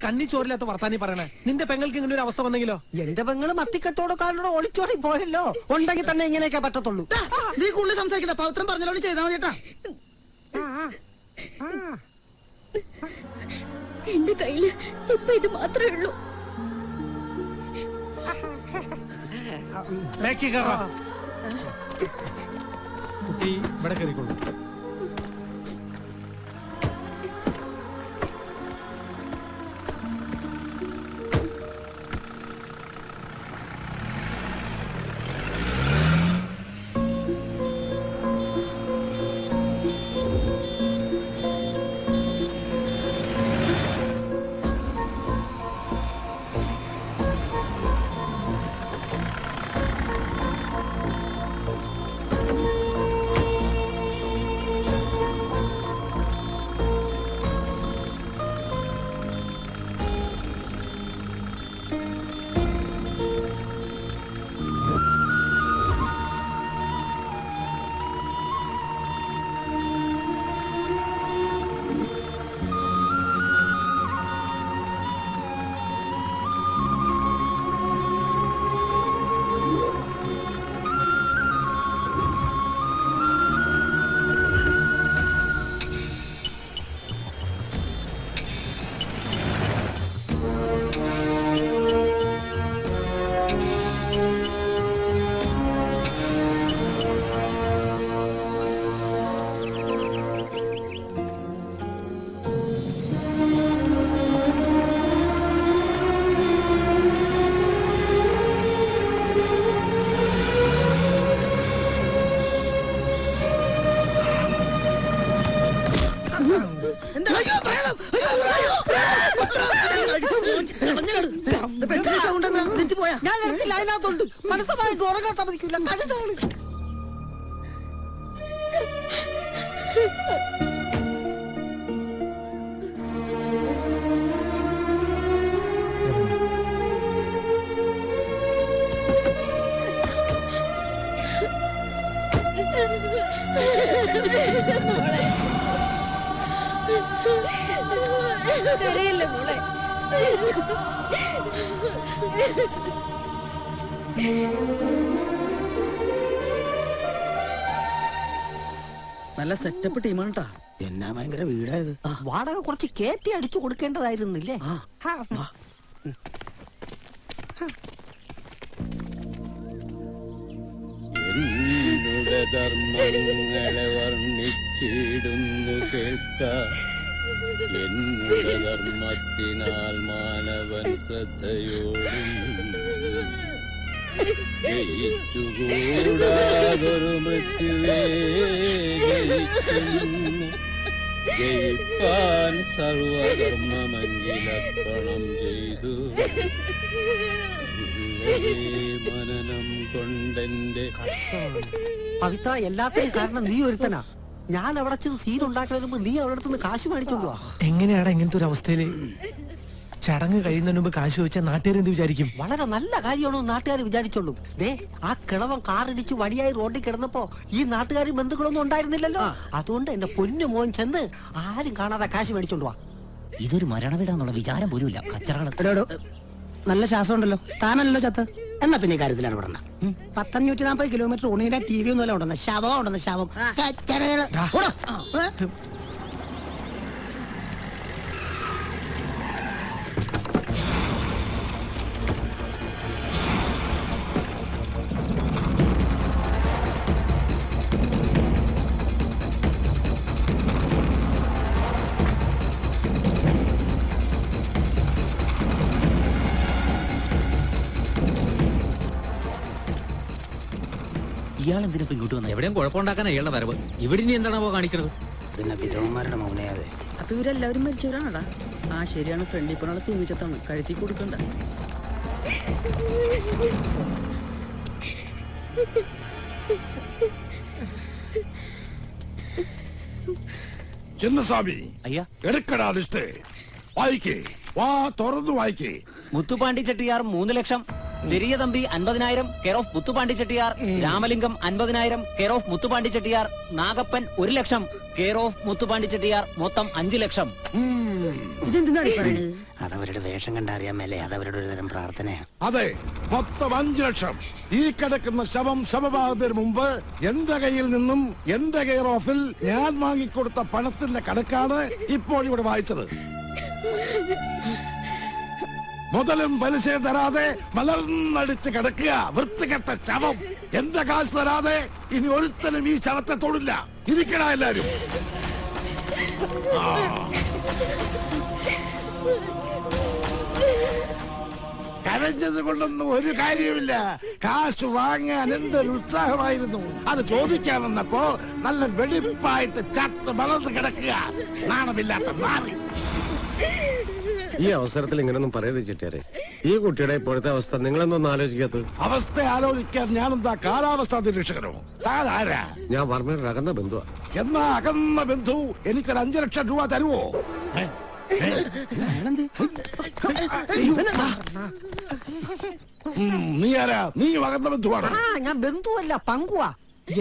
കണ്ണി ചോരില്ലാത്ത വർത്താനി പറയണേ? നിന്റെ പെങ്ങൾക്ക് ഇങ്ങനെ ഒരു അവസ്ഥ വന്നെങ്കിലോ? എന്റെ പെങ്ങള് മത്തിക്കച്ചവടക്കാരുടെ ഒളിച്ചോടി പോയല്ലോ. ഉണ്ടെങ്കിൽ തന്നെ ഇങ്ങനെയൊക്കെ പറ്റത്തുള്ളൂ. നീ കൂടുതൽ സംസാരിക്കണ്ട. പവിത്രം പറഞ്ഞോളൂ ചെയ്താൽ മതി കേട്ടാ. എന്റെ കയ്യില് ഇപ്പൊ ഇത് മാത്രമേ ഉള്ളൂ. കുട്ടി ഇവിടെ കയറിക്കൊള്ളു. ഞാൻ എടുത്തില്ല, അതിനകത്തുണ്ട്. മനസ്സമായിട്ട് ഉറങ്ങാൻ സമ്മതിക്കില്ല. കഴുതാണ്. കരയല്ലേ മോളെ. നല്ല സെറ്റപ്പ് ടീമാണ് കേട്ടാ. എന്നാ ഭയങ്കര വീടായത്. വാടക കുറച്ച് കേറ്റി അടിച്ചു കൊടുക്കേണ്ടതായിരുന്നില്ലേ? എന്നുടെ ധർമ്മങ്ങളെ വർണ്ണിച്ചിടുന്നു കേൾക്ക. എന്നുടെ ധർമ്മത്തിനാൽ മാനവൻ ശ്രദ്ധയോടും ജയിച്ചുകൂടാതൊരു മൃത്യുവേ ജയിക്കുന്നു. ജയിപ്പാൻ സർവധർമ്മമംഗിലർപ്പണം ചെയ്തു മനനം കൊണ്ടെന്റെ. പവിത്ര, എല്ലാത്തിനും കാരണം നീ ഒരുത്തനാ. ഞാൻ അവിടെ ചെന്ന് സീൻ ഉണ്ടാക്കാൻ വരുമ്പോ നീ അവിടെ അടുത്ത് കാശ് മേടിച്ചോണ്ടോ? എങ്ങനെയാടാ ഇങ്ങനത്തെ ഒരു അവസ്ഥയില്? ചടങ്ങ് കഴിയുന്നതിന് മുമ്പ് കാശ് ചോദിച്ചാൽ നാട്ടുകാരെന്ത് വിചാരിക്കും? വളരെ നല്ല കാര്യമാണോ നാട്ടുകാർ വിചാരിച്ചോളൂ. ദേ, ആ കിളവൻ കാറിടിച്ച് വടിയായി റോഡിൽ കിടന്നപ്പോ ഈ നാട്ടുകാർ ബന്ധുക്കളൊന്നും ഉണ്ടായിരുന്നില്ലല്ലോ. അതുകൊണ്ട് എന്റെ പൊന്നു മോൻ ചെന്ന് ആരും കാണാതെ കാശ് മേടിച്ചോണ്ട് വാ. ഇതൊരു മരണവിടാന്നുള്ള വിചാരം പോലും ഇല്ല. കച്ചറകള് നല്ല ശ്വാസം ഉണ്ടല്ലോ. താനല്ലോ ചത്ത്. എന്നാ പിന്നെ കാര്യത്തിലാണ് ഇവിടെന്ന 1540 കിലോമീറ്റർ ഉണിയുടെ ടി വി ഒന്നുമല്ല ഉണ്ടെന്ന്. ശവം ഉണ്ടെന്ന്. ശവം. ഇയാളെന്തിനാ ഇങ്ങോട്ട് വന്നത്? എവിടെയും കുഴപ്പമുണ്ടാക്കാനാ ഇയാളുടെ വരവ്. ഇവിടെ ഇനി എന്താണോ കാണിക്കുന്നത്? ഇതിന്റെ വിധവന്മാരുടെ മൗനയാതെ. അപ്പൊ ഇവരെല്ലാവരും മരിച്ചവരാണടാ. ആ ശരിയാണ്. ഫ്രണ്ടിൽ പോണാളെ തൂങ്ങിച്ചത്താണ്. കഴുത്തി കൊടുക്കണ്ട. ചിന്നസ്വാമി, അയ്യാ, എടുക്കടാ ലിസ്റ്റ്. വായിക്കേ, വാ തുറന്നു വായിക്കേ. Muthupandi Chettiar 3 lakh. Periya Thampi 50,000 care of Muthupandi Chettiar. Ramalingam 50,000 care of Muthupandi Chettiar. Nagappan 1 lakh care of Muthupandi Chettiar. മൊത്തം 5 ലക്ഷം. ഇതെന്താണ് പറയുന്നത്? അതവരുടെ വേഷം കണ്ടറിയാൻ മേലെ അതവരുടെ ഒരു തരം പ്രാർത്ഥനയാണ്. അതെ, മൊത്തം 5 ലക്ഷം. ഈ കിടക്കുന്ന ശവം ശവമാകുന്നതിന് മുമ്പ് എന്റെ കയ്യിൽ നിന്നും എന്റെ കെയർ ഓഫിൽ ഞാൻ വാങ്ങിക്കൊടുത്ത പണത്തിന്റെ കണക്കാണ് ഇപ്പോൾ ഇവിടെ വായിച്ചത്. മുതലും പലിശയും തരാതെ മലർന്നടിച്ച് കിടക്കുക വൃത്തികെട്ട ശവം. എന്റെ കാശ് തരാതെ ഇനി ഒരുത്തനും ഈ ശവത്തെ തൊടില്ല. ഇരിക്കണ എല്ലാരും. കരഞ്ഞത് കൊണ്ടൊന്നും ഒരു കാര്യമില്ല. കാശ് വാങ്ങാൻ എന്തൊരു ഉത്സാഹമായിരുന്നു. അത് ചോദിക്കാൻ വന്നപ്പോ നല്ല വെടിപ്പായിട്ട് ചത്ത് മലർന്ന് കിടക്കുക. നാണമില്ലാത്ത മാറി. ഈ അവസരത്തിൽ ഇങ്ങനൊന്നും പറയരുത് ചെട്ടിയാരെ. ഈ കുട്ടിയുടെ ഇപ്പോഴത്തെ അവസ്ഥ നിങ്ങളെന്നൊന്നും ആലോചിക്കാത്തത്? അവസ്ഥ ആലോചിക്കാൻ ഞാനെന്താ കാലാവസ്ഥാ നിരീക്ഷകനോ? താൻ ആരാ? ഞാൻ വർമ്മയുടെ അകന്ന ബന്ധുവാ. എന്നാ അകന്ന ബന്ധു എനിക്കൊരു 5 ലക്ഷം രൂപ തരുവോ? നീ ആരാ? നീ അകന്ന ബന്ധുവാണ്? ഞാൻ ബന്ധുവല്ല, പങ്കുവാ.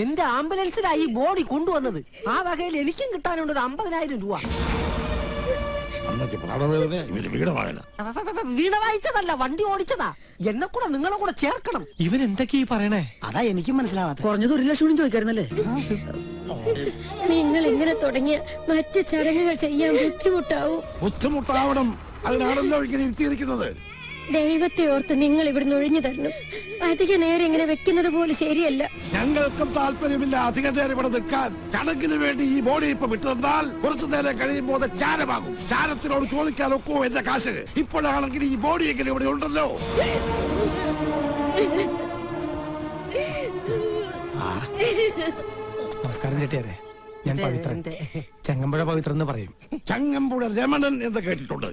എന്റെ ആംബുലൻസിലാ ഈ ബോഡി കൊണ്ടുവന്നത്. ആ വകയിൽ എനിക്കും കിട്ടാനുണ്ട് ഒരു 50,000 രൂപ. വീണ വായിച്ചതല്ല, വണ്ടി ഓടിച്ചതാ. എന്നെ കൂടെ നിങ്ങളെ കൂടെ ചേർക്കണം. ഇവൻ എന്തൊക്കെയാ പറയണേ? അതാ എനിക്കും മനസ്സിലാവാത്ത. കുറഞ്ഞത് 1 ലക്ഷം ചോദിക്കായിരുന്നല്ലേ? നിങ്ങൾ ഇങ്ങനെ തുടങ്ങിയ മറ്റ് ചടങ്ങുകൾ ചെയ്യാൻ ബുദ്ധിമുട്ടാവണം. അതിനാണല്ലോ ഇങ്ങനെ ഇരുത്തിയിരിക്കുന്നത്. ദൈവത്തെ ഓർത്ത് നിങ്ങൾ ഇവിടുന്ന് ഒഴിഞ്ഞു തരണം. അധിക നേരം ഇങ്ങനെ വെക്കുന്നത് പോലെ ശരിയല്ല. ഞങ്ങൾക്കും താല്പര്യമില്ല അധിക നേരം ഇവിടെ നിൽക്കാൻ. ചടങ്ങിന് വേണ്ടി ഈ ബോഡി ഇപ്പൊ വിട്ടുതന്നാൽ കുറച്ചു നേരം കഴിയുമ്പോൾ അത് ചാരമാകും. ചാരത്തിനോട് ചോദിക്കാൻ ഒക്കോ എന്റെ കാശ്. ഇപ്പോഴാണെങ്കിൽ ഈ ബോഡി എങ്കിലും ഇവിടെ ഉണ്ടല്ലോ. നമസ്കാരം ചെട്ടിയാരെ. ഞാൻ പവിത്രൻ. ചങ്ങമ്പുഴ പവിത്രൻ എന്ന് പറയും. ചങ്ങമ്പുഴ രമണൻ എന്ന് കേട്ടിട്ടുണ്ട്.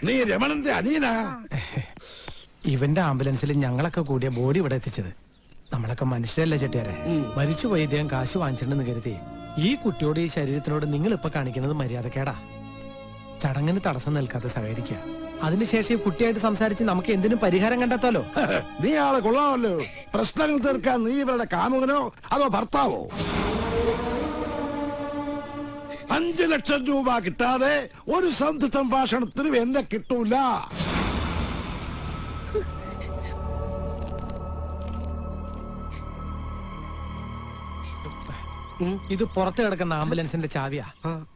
നീ രമണന്റെ അനിയനാ? ഇവന്റെ ആംബുലൻസിൽ ഞങ്ങളൊക്കെ കൂടിയ ബോഡി ഇവിടെ എത്തിച്ചത്. നമ്മളൊക്കെ മനുഷ്യരല്ല ചെട്ടിയാരെ. മരിച്ചുപോയി ഇദ്ദേഹം കാശ് വാങ്ങിച്ചിട്ടുണ്ടെന്ന് കരുതി ഈ കുട്ടിയോട് ഈ ശരീരത്തിനോട് നിങ്ങൾ ഇപ്പൊ കാണിക്കുന്നത് മര്യാദക്കേടാ. ചടങ്ങിന് തടസ്സം നിൽക്കാതെ സഹകരിക്കുക. അതിനുശേഷം ഈ കുട്ടിയായിട്ട് സംസാരിച്ച് നമുക്ക് എന്തിനും പരിഹാരം കണ്ടെത്താലോ. നീ ആളെ കൊള്ളാമല്ലോ. പ്രശ്നങ്ങൾ തീർക്കാൻ നീ ഇവരുടെ കാമുകനോ അതോ ഭർത്താവോ? 5 ലക്ഷം രൂപ കിട്ടാതെ ഒരു സന്ധി സംഭാഷണത്തിനും എന്നെ കിട്ടൂല. ഇത് പുറത്ത് കിടക്കുന്ന ആംബുലൻസിന്റെ ചാവിയാ.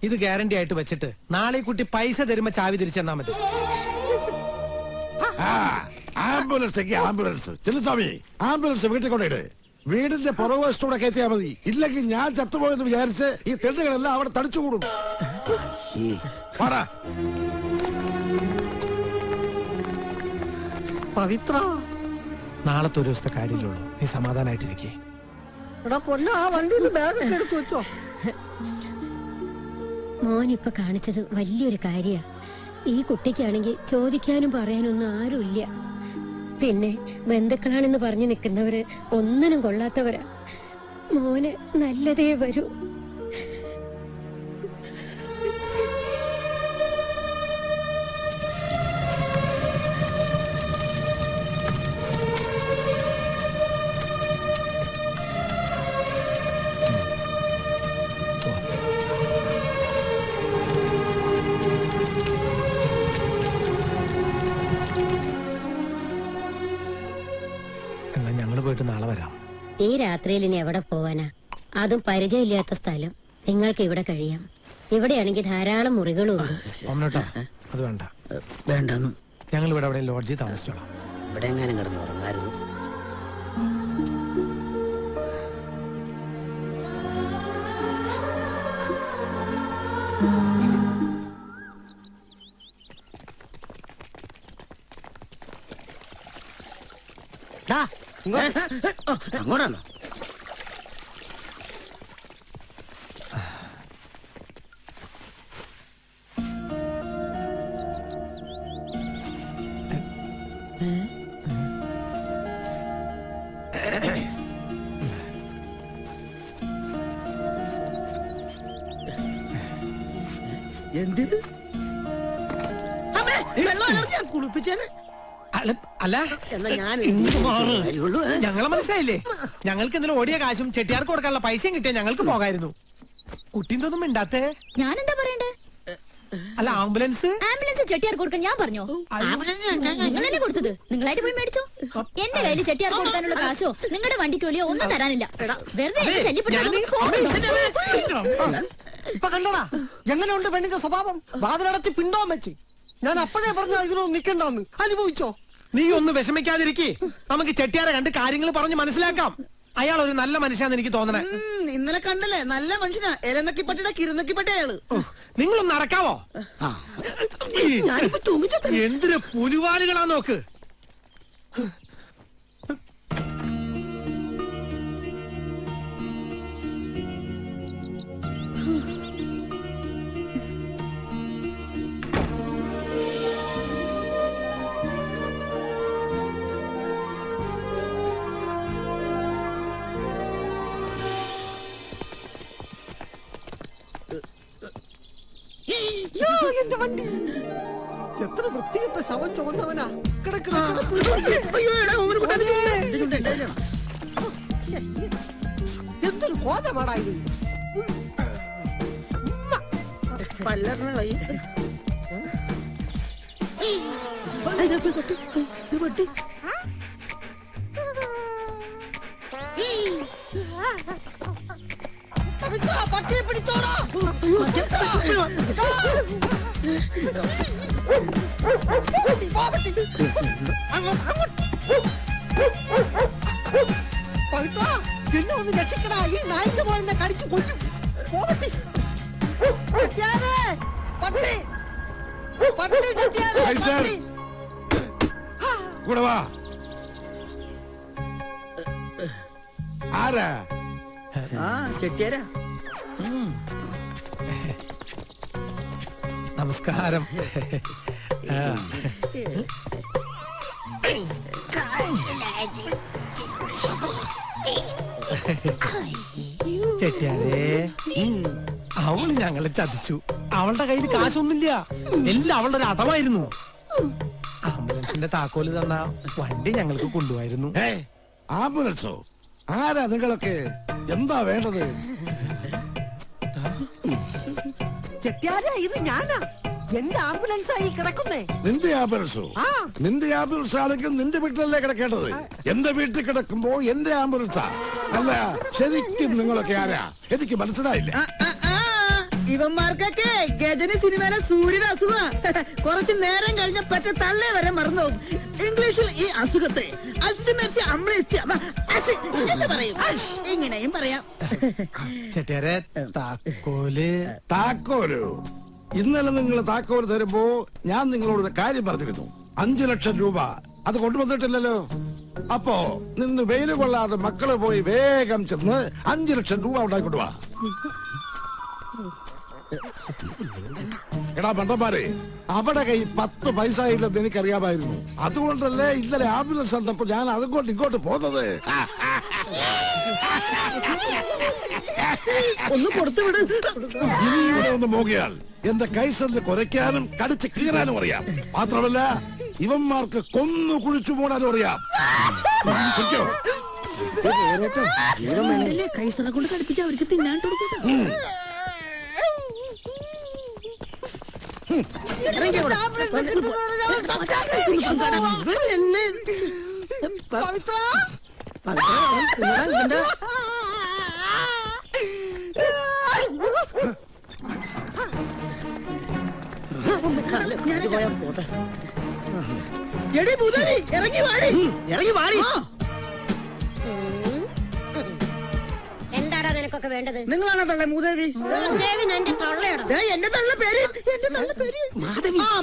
ഇത് ഗ്യാരണ്ടി ആയിട്ട് വെച്ചിട്ട് നാളെ കുട്ടി പൈസ തരുമ്പോ ചാവി തിരിച്ചെന്നാ മതി. ആംബുലൻസ് ആംബുലൻസ് ചെല്ലുസ്വാമി, ആംബുലൻസ് വീട്ടിൽ കൊണ്ടിട്ട് വീടിന്റെ പുറകുവശത്തൂടെ കയറ്റിയാ മതി. ഇല്ലെങ്കിൽ ഞാൻ ചത്തുപോയെന്ന് വിചാരിച്ച് ഈ തെണ്ടുകളെല്ലാം അവിടെ തടിച്ചുകൂടും. പവിത്ര, നാളത്തെ ഒരു ദിവസത്തെ കാര്യമുള്ളൂ. നീ സമാധാനായിട്ടിരിക്കേ. പൊന്ന ആ വണ്ടിയിൽ ബാഗൊക്കെ എടുത്തു വെച്ചോ. മോൻ ഇപ്പൊ കാണിച്ചത് വലിയൊരു കാര്യ. ഈ കുട്ടിക്കാണെങ്കിൽ ചോദിക്കാനും പറയാനൊന്നും ആരുമില്ല. പിന്നെ ബന്ധുക്കളാണെന്ന് പറഞ്ഞു നിൽക്കുന്നവര് ഒന്നിനും കൊള്ളാത്തവരാ. മോന് നല്ലതേ വരൂ. എന്നാ ഞങ്ങള് പോയിട്ട് നാളെ വരാം. ഈ രാത്രിയിൽ ഇനി എവിടെ പോവാനാ? അതും പരിചയമില്ലാത്ത സ്ഥലം. നിങ്ങൾക്ക് ഇവിടെ കഴിയാം. ഇവിടെയാണെങ്കിൽ ധാരാളം മുറികളും ഉണ്ട്. അത് വേണ്ട. വേണ്ടെന്ന്. ഞങ്ങൾ ഇവിടെ എവിടെ ലോഡ്ജിൽ താമസിച്ചോളാം. ഇവിടെ എങ്ങാനും കിടന്നു ഉറങ്ങായിരുന്നു. അങ്ങോട്ടാണോ? എന്തിത്? വെള്ളം കുളിപ്പിച്ചേനെ. അല്ല എന്നാ ഞാൻ ഇങ്ങ് മാറ്. ഞങ്ങളെ മനസ്സിലായില്ലേ? ഞങ്ങൾക്ക് എന്തെങ്കിലും ഓടിയ കാശും ചെട്ടിയാർക്ക് കൊടുക്കാനുള്ള പൈസയും കിട്ടിയാ ഞങ്ങൾക്ക് പോകായിരുന്നു. കുട്ടിന്തൊന്നും മിണ്ടാത്തേ? ഞാൻ എന്താ പറയണ്ടേ? അല്ല ആംബുലൻസ് ചെട്ടിയാർ കൊടുക്കാൻ ഞാൻ പറഞ്ഞോ? നിങ്ങളല്ലേ കൊടുത്തത്? നിങ്ങളായിട്ട് പോയി മേടിച്ചോ. എന്റെ കയ്യിൽ ചെട്ടിയാർ കൊടുക്കാനുള്ള കാശോ നിങ്ങളുടെ വണ്ടിക്കോലിയോ ഒന്നും തരാനില്ല. വെറുതെ ശല്യപ്പെടുത്തോ. ഇപ്പൊ കണ്ടടാ എങ്ങനെയുണ്ട് പെണ്ണിന്റെ സ്വഭാവം? വാതിലടച്ച് പിണ്ടോം വെച്ച്. ഞാൻ അപ്പോഴേ പറഞ്ഞ ഇതിനൊന്നും നിക്കണ്ടെന്ന്. അനുഭവിച്ചോ? നീ ഒന്ന് വിഷമിക്കാതിരിക്കേ. നമുക്ക് ചെട്ടിയാരെ കണ്ട് കാര്യങ്ങൾ പറഞ്ഞ് മനസ്സിലാക്കാം. അയാൾ ഒരു നല്ല മനുഷ്യാന്ന് എനിക്ക് തോന്നണേ. ഇന്നലെ കണ്ടല്ലേ, നല്ല മനുഷ്യനാ. എലനക്കിപ്പട്ടിയുടെ കിരുന്നക്കിപ്പട്ടി അയാള്. നിങ്ങളൊന്ന് നടക്കാവോ? എന്തൊരു പുലിവാലുകളാ നോക്ക്. എന്റെ വണ്ടി എത്ര വൃത്തികെട്ട ശവം ചുമന്നവനാ. എന്തൊരു കോലമാടാ ഇത്. പട്ടിയെ പിടിച്ചോടാ. എന്നെ ഒന്ന് രക്ഷിക്കടാ. ഈ നായിന്റെ പോലെ എന്നെ കടിച്ചു കൊല്ലും. പട്ടി പട്ടി പട്ടി ചെട്ടിയാരെ. കൂടെ വാ. ആരാ? ചെട്ടിയാരാ. നമസ്കാരം. ചെട്ടിയാരേ, അവള് ഞങ്ങളെ ചതിച്ചു. അവളുടെ കയ്യിൽ കാശൊന്നുമില്ല. എല്ലാം അവളുടെ ഒരു അടവായിരുന്നു. ആംബുലൻസിന്റെ താക്കോല് തന്ന വണ്ടി ഞങ്ങൾക്ക് കൊണ്ടുപോയിരുന്നു. ആംബുലൻസോ? ആരാ നിങ്ങളൊക്കെ? എന്താ വേണ്ടത്? ചെട്ടിയാരെ, ഇത് ഞാനാ. എന്റെ ആംബുലൻസായി കിടക്കുന്നേ. നിന്റെ ആംബുലൻസോ? നിന്റെ ആംബുലൻസ് ആണെങ്കിൽ നിന്റെ വീട്ടിലല്ലേ കിടക്കേണ്ടത്. എന്റെ വീട്ടിൽ കിടക്കുമ്പോ എന്റെ ആംബുലൻസാ. അല്ല, ശരിക്കും നിങ്ങളൊക്കെ ആരാ? എനിക്ക് മനസ്സിലായില്ല. ഇവന്മാർക്കൊക്കെ ഗജനി സിനിമയിലെ സൂര്യയുടെ അസുഖ. കുറച്ചു നേരം കഴിഞ്ഞ പറ്റ തള്ളേ വരെ മറന്നു. ഇംഗ്ലീഷിൽ ഈ അസുഖത്തെ പറയും. ഇങ്ങനെയും പറയാം. ചെട്ടിയാരെ, താക്കോല്. താക്കോല്? ഇന്നലെ നിങ്ങൾ താക്കോല് തരുമ്പോ ഞാൻ നിങ്ങളോട് ഒരു കാര്യം പറഞ്ഞിരുന്നു. 5 ലക്ഷം രൂപ അത് കൊണ്ടുവന്നിട്ടില്ലല്ലോ. അപ്പോ നിന്ന് വെയില് കൊള്ളാതെ മക്കള് പോയി വേഗം ചെന്ന് 5 ലക്ഷം രൂപ ഉണ്ടാക്കിക്കൊണ്ടുവാ. എടാ മണ്ടന്മാരെ, അവിടെ കൈ 10 പൈസ ഇല്ലെന്ന് എനിക്കറിയാമായിരുന്നു. അതുകൊണ്ടല്ലേ ഇന്നലെ ആംബുലൻസ് വന്നപ്പോ ഞാൻ അതുകൊണ്ട് ഇങ്ങോട്ട് പോകുന്നത്. ഒന്ന് കൊടുത്തു വിട്. ഇനി ഇവിടെ ഒന്ന് മോകിയാൽ എന്റെ കൈസലിന് കുറയ്ക്കാനും കടിച്ച് കീറാനും അറിയാം. മാത്രമല്ല ഇവന്മാർക്ക് കൊന്നു കുഴിച്ചു മൂടാനും അറിയാം. കൈസറെ കൊണ്ട് കടിപ്പിച്ച് അവർക്ക് തിന്നാണ്ട് കൊടുക്കും. ഇറങ്ങി വാടി. എന്താടാ നിനക്കൊക്കെ വേണ്ടത്? നിങ്ങളാണോ തള്ള മൂദേവി? മൂദേവി എന്റെ തൊള്ളയുടെ. എന്റെ തള്ള പേര്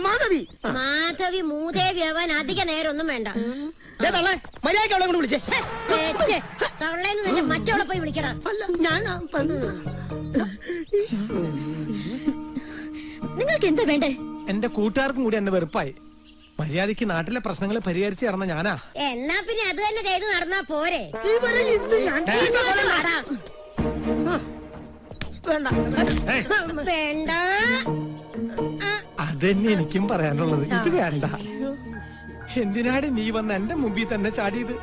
മാധവി. മാധവി മൂദേവി അവൻ അധിക നേരൊന്നും വേണ്ട. മര്യാദയ്ക്ക് അവളെ കൊണ്ട് വിളിച്ചേ. തള്ളേന്ന് നിന്റെ മറ്റവളെ പോയി വിളിക്കടാ. നിങ്ങൾക്ക് എന്താ വേണ്ടേ? എന്റെ കൂട്ടുകാർക്കും കൂടി എന്നെ വെറുപ്പായി. മര്യാദക്ക് നാട്ടിലെ പ്രശ്നങ്ങൾ പരിഹരിച്ച് നടന്ന ഞാനാ. എന്നാ പിന്നെ അത് തന്നെ ചെയ്ത് നടന്നാ പോരെ? അതന്നെ എനിക്കും പറയാനുള്ളത്. ഇത് വേണ്ട. എന്തിനാണ് നീ വന്ന് എന്റെ മുമ്പിൽ തന്നെ ചാടിയത്?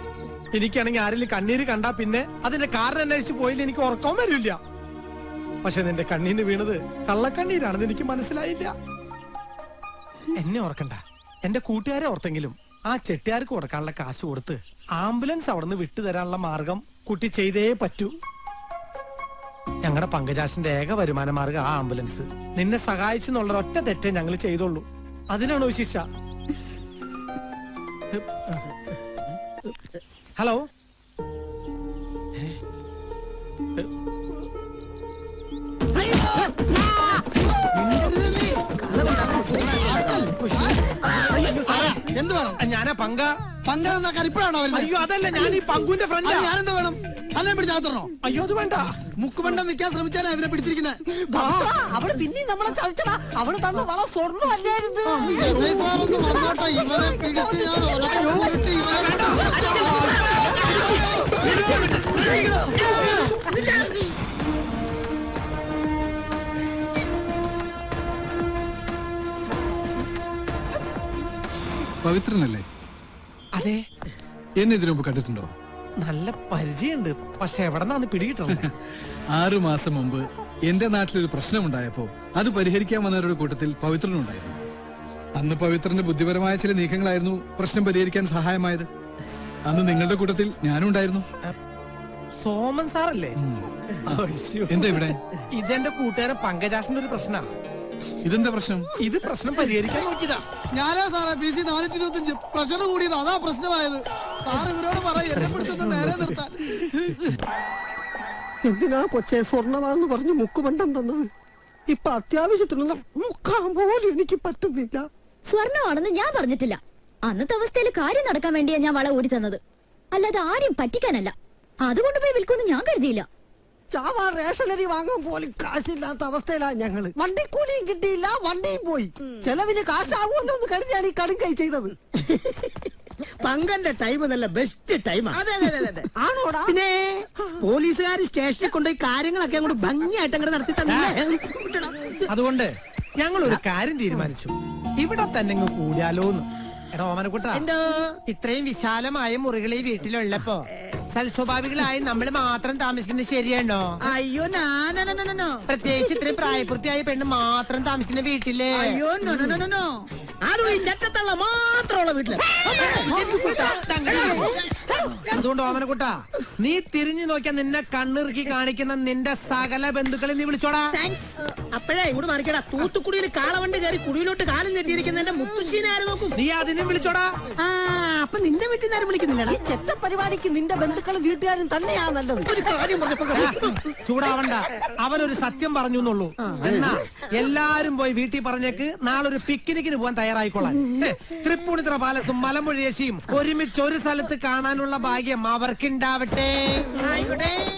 എനിക്കാണെങ്കിൽ ആരെങ്കിലും കണ്ണീര് കണ്ടാ പിന്നെ അതിന്റെ കാരണം അന്വേഷിച്ച് പോയില്ല, എനിക്ക് ഉറക്കം വരില്ല. പക്ഷെ നിന്റെ കണ്ണീന്ന് വീണത് കള്ളക്കണ്ണീരാണെന്ന് എനിക്ക് മനസ്സിലായില്ല. എന്നെ ഓർക്കണ്ട, എന്റെ കൂട്ടുകാരെ ഓർത്തെങ്കിലും ആ ചെട്ടിയാർക്ക് കൊടുക്കാനുള്ള കാശ് കൊടുത്ത് ആംബുലൻസ് അവിടെ നിന്ന് വിട്ടുതരാനുള്ള മാർഗം കുട്ടി ചെയ്തേ പറ്റൂ. ഞങ്ങളുടെ പങ്കജാഷിന്റെ ഏക വരുമാന മാർഗം ആ ആംബുലൻസ്. നിന്നെ സഹായിച്ചെന്നുള്ള ഒറ്റ തെറ്റേ ഞങ്ങൾ ചെയ്തുള്ളൂ. അതിനാണോ ശിക്ഷ? ഹലോ, ഞാനാ പങ്ക. ഇപ്പോഴാണോ? അയ്യോ അതല്ല, ഞാൻ ഈ പങ്കുവിന്റെ ഫ്രണ്ട്. ഞാനെന്താ വേണം? അല്ലേ പിടിച്ചാത്തരണോ? അയ്യോ അത് വേണ്ട. മുക്കുമണ്ടം വിൽക്കാൻ ശ്രമിച്ചാണ് അവരെ പിടിച്ചിരിക്കുന്നത്. അവള് പിന്നെ നമ്മളെ ചതിച്ചടാ. അവള് തന്ന വള സ്വർണ്ണം അല്ലായിരുന്നു. ഇവരെ പിടിച്ച് പവിത്രനല്ലേ? അതെ. എന്നെ ഇതിനു മുമ്പ് കണ്ടിട്ടുണ്ടോ? നല്ല പരിചയമുണ്ട്, പക്ഷെ എവിടെന്നാണ് പിടികിട്ടുന്നത്? 6 മാസം മുമ്പ് എന്റെ നാട്ടിലൊരു പ്രശ്നമുണ്ടായപ്പോ അത് പരിഹരിക്കാൻ വന്നവരുടെ കൂട്ടത്തിൽ പവിത്രനുണ്ടായിരുന്നു. അന്ന് പവിത്രന്റെ ബുദ്ധിപരമായ ചില നീക്കങ്ങളായിരുന്നു പ്രശ്നം പരിഹരിക്കാൻ സഹായമായത്. അന്ന് നിങ്ങളുടെ കൂട്ടത്തിൽ ഞാനും ഉണ്ടായിരുന്നു. സോമൻ സാറല്ലേ? എന്താ ഇവിടെ? ഇതെന്റെ കൂട്ടുകാരൻ പങ്കജാഷിന്റെ ഒരു പ്രശ്നമാണ്. ഇതെന്താ പ്രശ്നം? ഇത് പ്രശ്നം പരിഹരിക്കാൻ നോക്കിയതാ. ഞാനാ സാറേ PC 425 പ്രഷർ കൂടിയത്, അതാ പ്രശ്നമായത്. സാറ് ഇവരോട് പറയും എന്നെ പിടിച്ചൊന്ന് നേരെ നിർത്താൻ. എന്തിനാ കൊച്ചെ സ്വർണ്ണമാന്ന് പറഞ്ഞ് മുക്കുമണ്ടം തന്നത്? ഇപ്പൊ അത്യാവശ്യത്തിനുള്ള മുക്കാൻ പോലും എനിക്ക് പറ്റുന്നില്ല. സ്വർണ്ണമാണെന്ന് ഞാൻ പറഞ്ഞിട്ടില്ല. അന്നത്തെ അവസ്ഥയിൽ കാര്യം നടക്കാൻ വേണ്ടിയാ ഞാൻ വള ഓടി തന്നത്, അല്ലാതെ ആരെയും പറ്റിക്കാനല്ല. അതുകൊണ്ട് പോയി വിൽക്കുമെന്ന് ഞാൻ കരുതിയില്ല. ചാവാ റേഷനറി വാങ്ങാൻ പോലും കാശില്ലാത്ത അവസ്ഥയിലാ ഞങ്ങള്. വണ്ടിക്കൂലിയും കിട്ടിയില്ല, വണ്ടിയും പോയി. ചെലവിന് കാശാവുമല്ലോ എന്ന് കരുതിയാണ് ഈ കടും കൈ ചെയ്തത്. പങ്കന്റെ ടൈം നല്ല ബെസ്റ്റ് ടൈമാണ്. ആണോടാ? പിന്നെ പോലീസുകാർ സ്റ്റേഷനിൽ കൊണ്ടുപോയി കാര്യങ്ങളൊക്കെ അങ്ങോട്ട് ഭംഗിയായിട്ട് അങ്ങോട്ട് നടത്തി തന്നെ. അതുകൊണ്ട് ഞങ്ങൾ ഒരു കാര്യം തീരുമാനിച്ചു, ഇവിടെ തന്നെ കൂടിയാലോന്ന്. എടാ ഓമനക്കുട്ട, ഇത്രയും വിശാലമായ മുറികൾ ഈ വീട്ടിലുള്ളപ്പോ സൽസ്വഭാവികളായി നമ്മൾ മാത്രം താമസിക്കുന്നത് ശരിയാണോ? അയ്യോ നോ. പ്രത്യേകിച്ച് ഇത്രയും പ്രായപൂർത്തിയായ പെണ്ണ് മാത്രം താമസിക്കുന്ന വീട്ടില്. അയ്യോ നോ. അതും ഈ ചട്ടത്തള്ള മാത്രമുള്ള വീട്ടില്. അതുകൊണ്ട് ഓമനക്കുട്ട, നീ തിരിഞ്ഞു നോക്കിയാൽ നിന്നെ കണ്ണിറുക്കി കാണിക്കുന്ന നിന്റെ സകല ബന്ധുക്കളെ നീ വിളിച്ചോടാ. അപ്പോഴേ ഇങ്ങോട്ട് മാറിക്കടാ. തൂത്തുക്കുടിയിൽ കാളവണ്ടി കയറി കുടിയിലോട്ട് കാലം നെട്ടിയിരിക്കുന്ന എന്റെ മുത്തുശ്ശീനെ ആര് നോക്കും? നീ അതിനും വിളിച്ചോടാ. അപ്പൊ നിന്റെ വീട്ടിൽ നിന്ന് ആരും വിളിക്കുന്നില്ല? ഈ ചെറ്റ പരിപാടിക്ക് നിന്റെ ബന്ധുക്കളും വീട്ടുകാരും തന്നെയാ നല്ലത്. ഒരു കാര്യം പറഞ്ഞപ്പോ ചൂടാവണ്ട, അവനൊരു സത്യം പറഞ്ഞു എന്നുള്ളൂ. എന്നാ എല്ലാരും പോയി വീട്ടിൽ പറഞ്ഞേക്ക് നാളെ ഒരു പിക്നിക്കിന് പോകാൻ തയ്യാറായിക്കൊള്ളാൻ. തൃപ്പൂണിത്തുറ പാലസും മലമ്പുഴ യേശിയും ഒരുമിച്ച് ഒരു സ്ഥലത്ത് കാണാനുള്ള ഭാഗ്യം അവർക്കുണ്ടാവട്ടെ.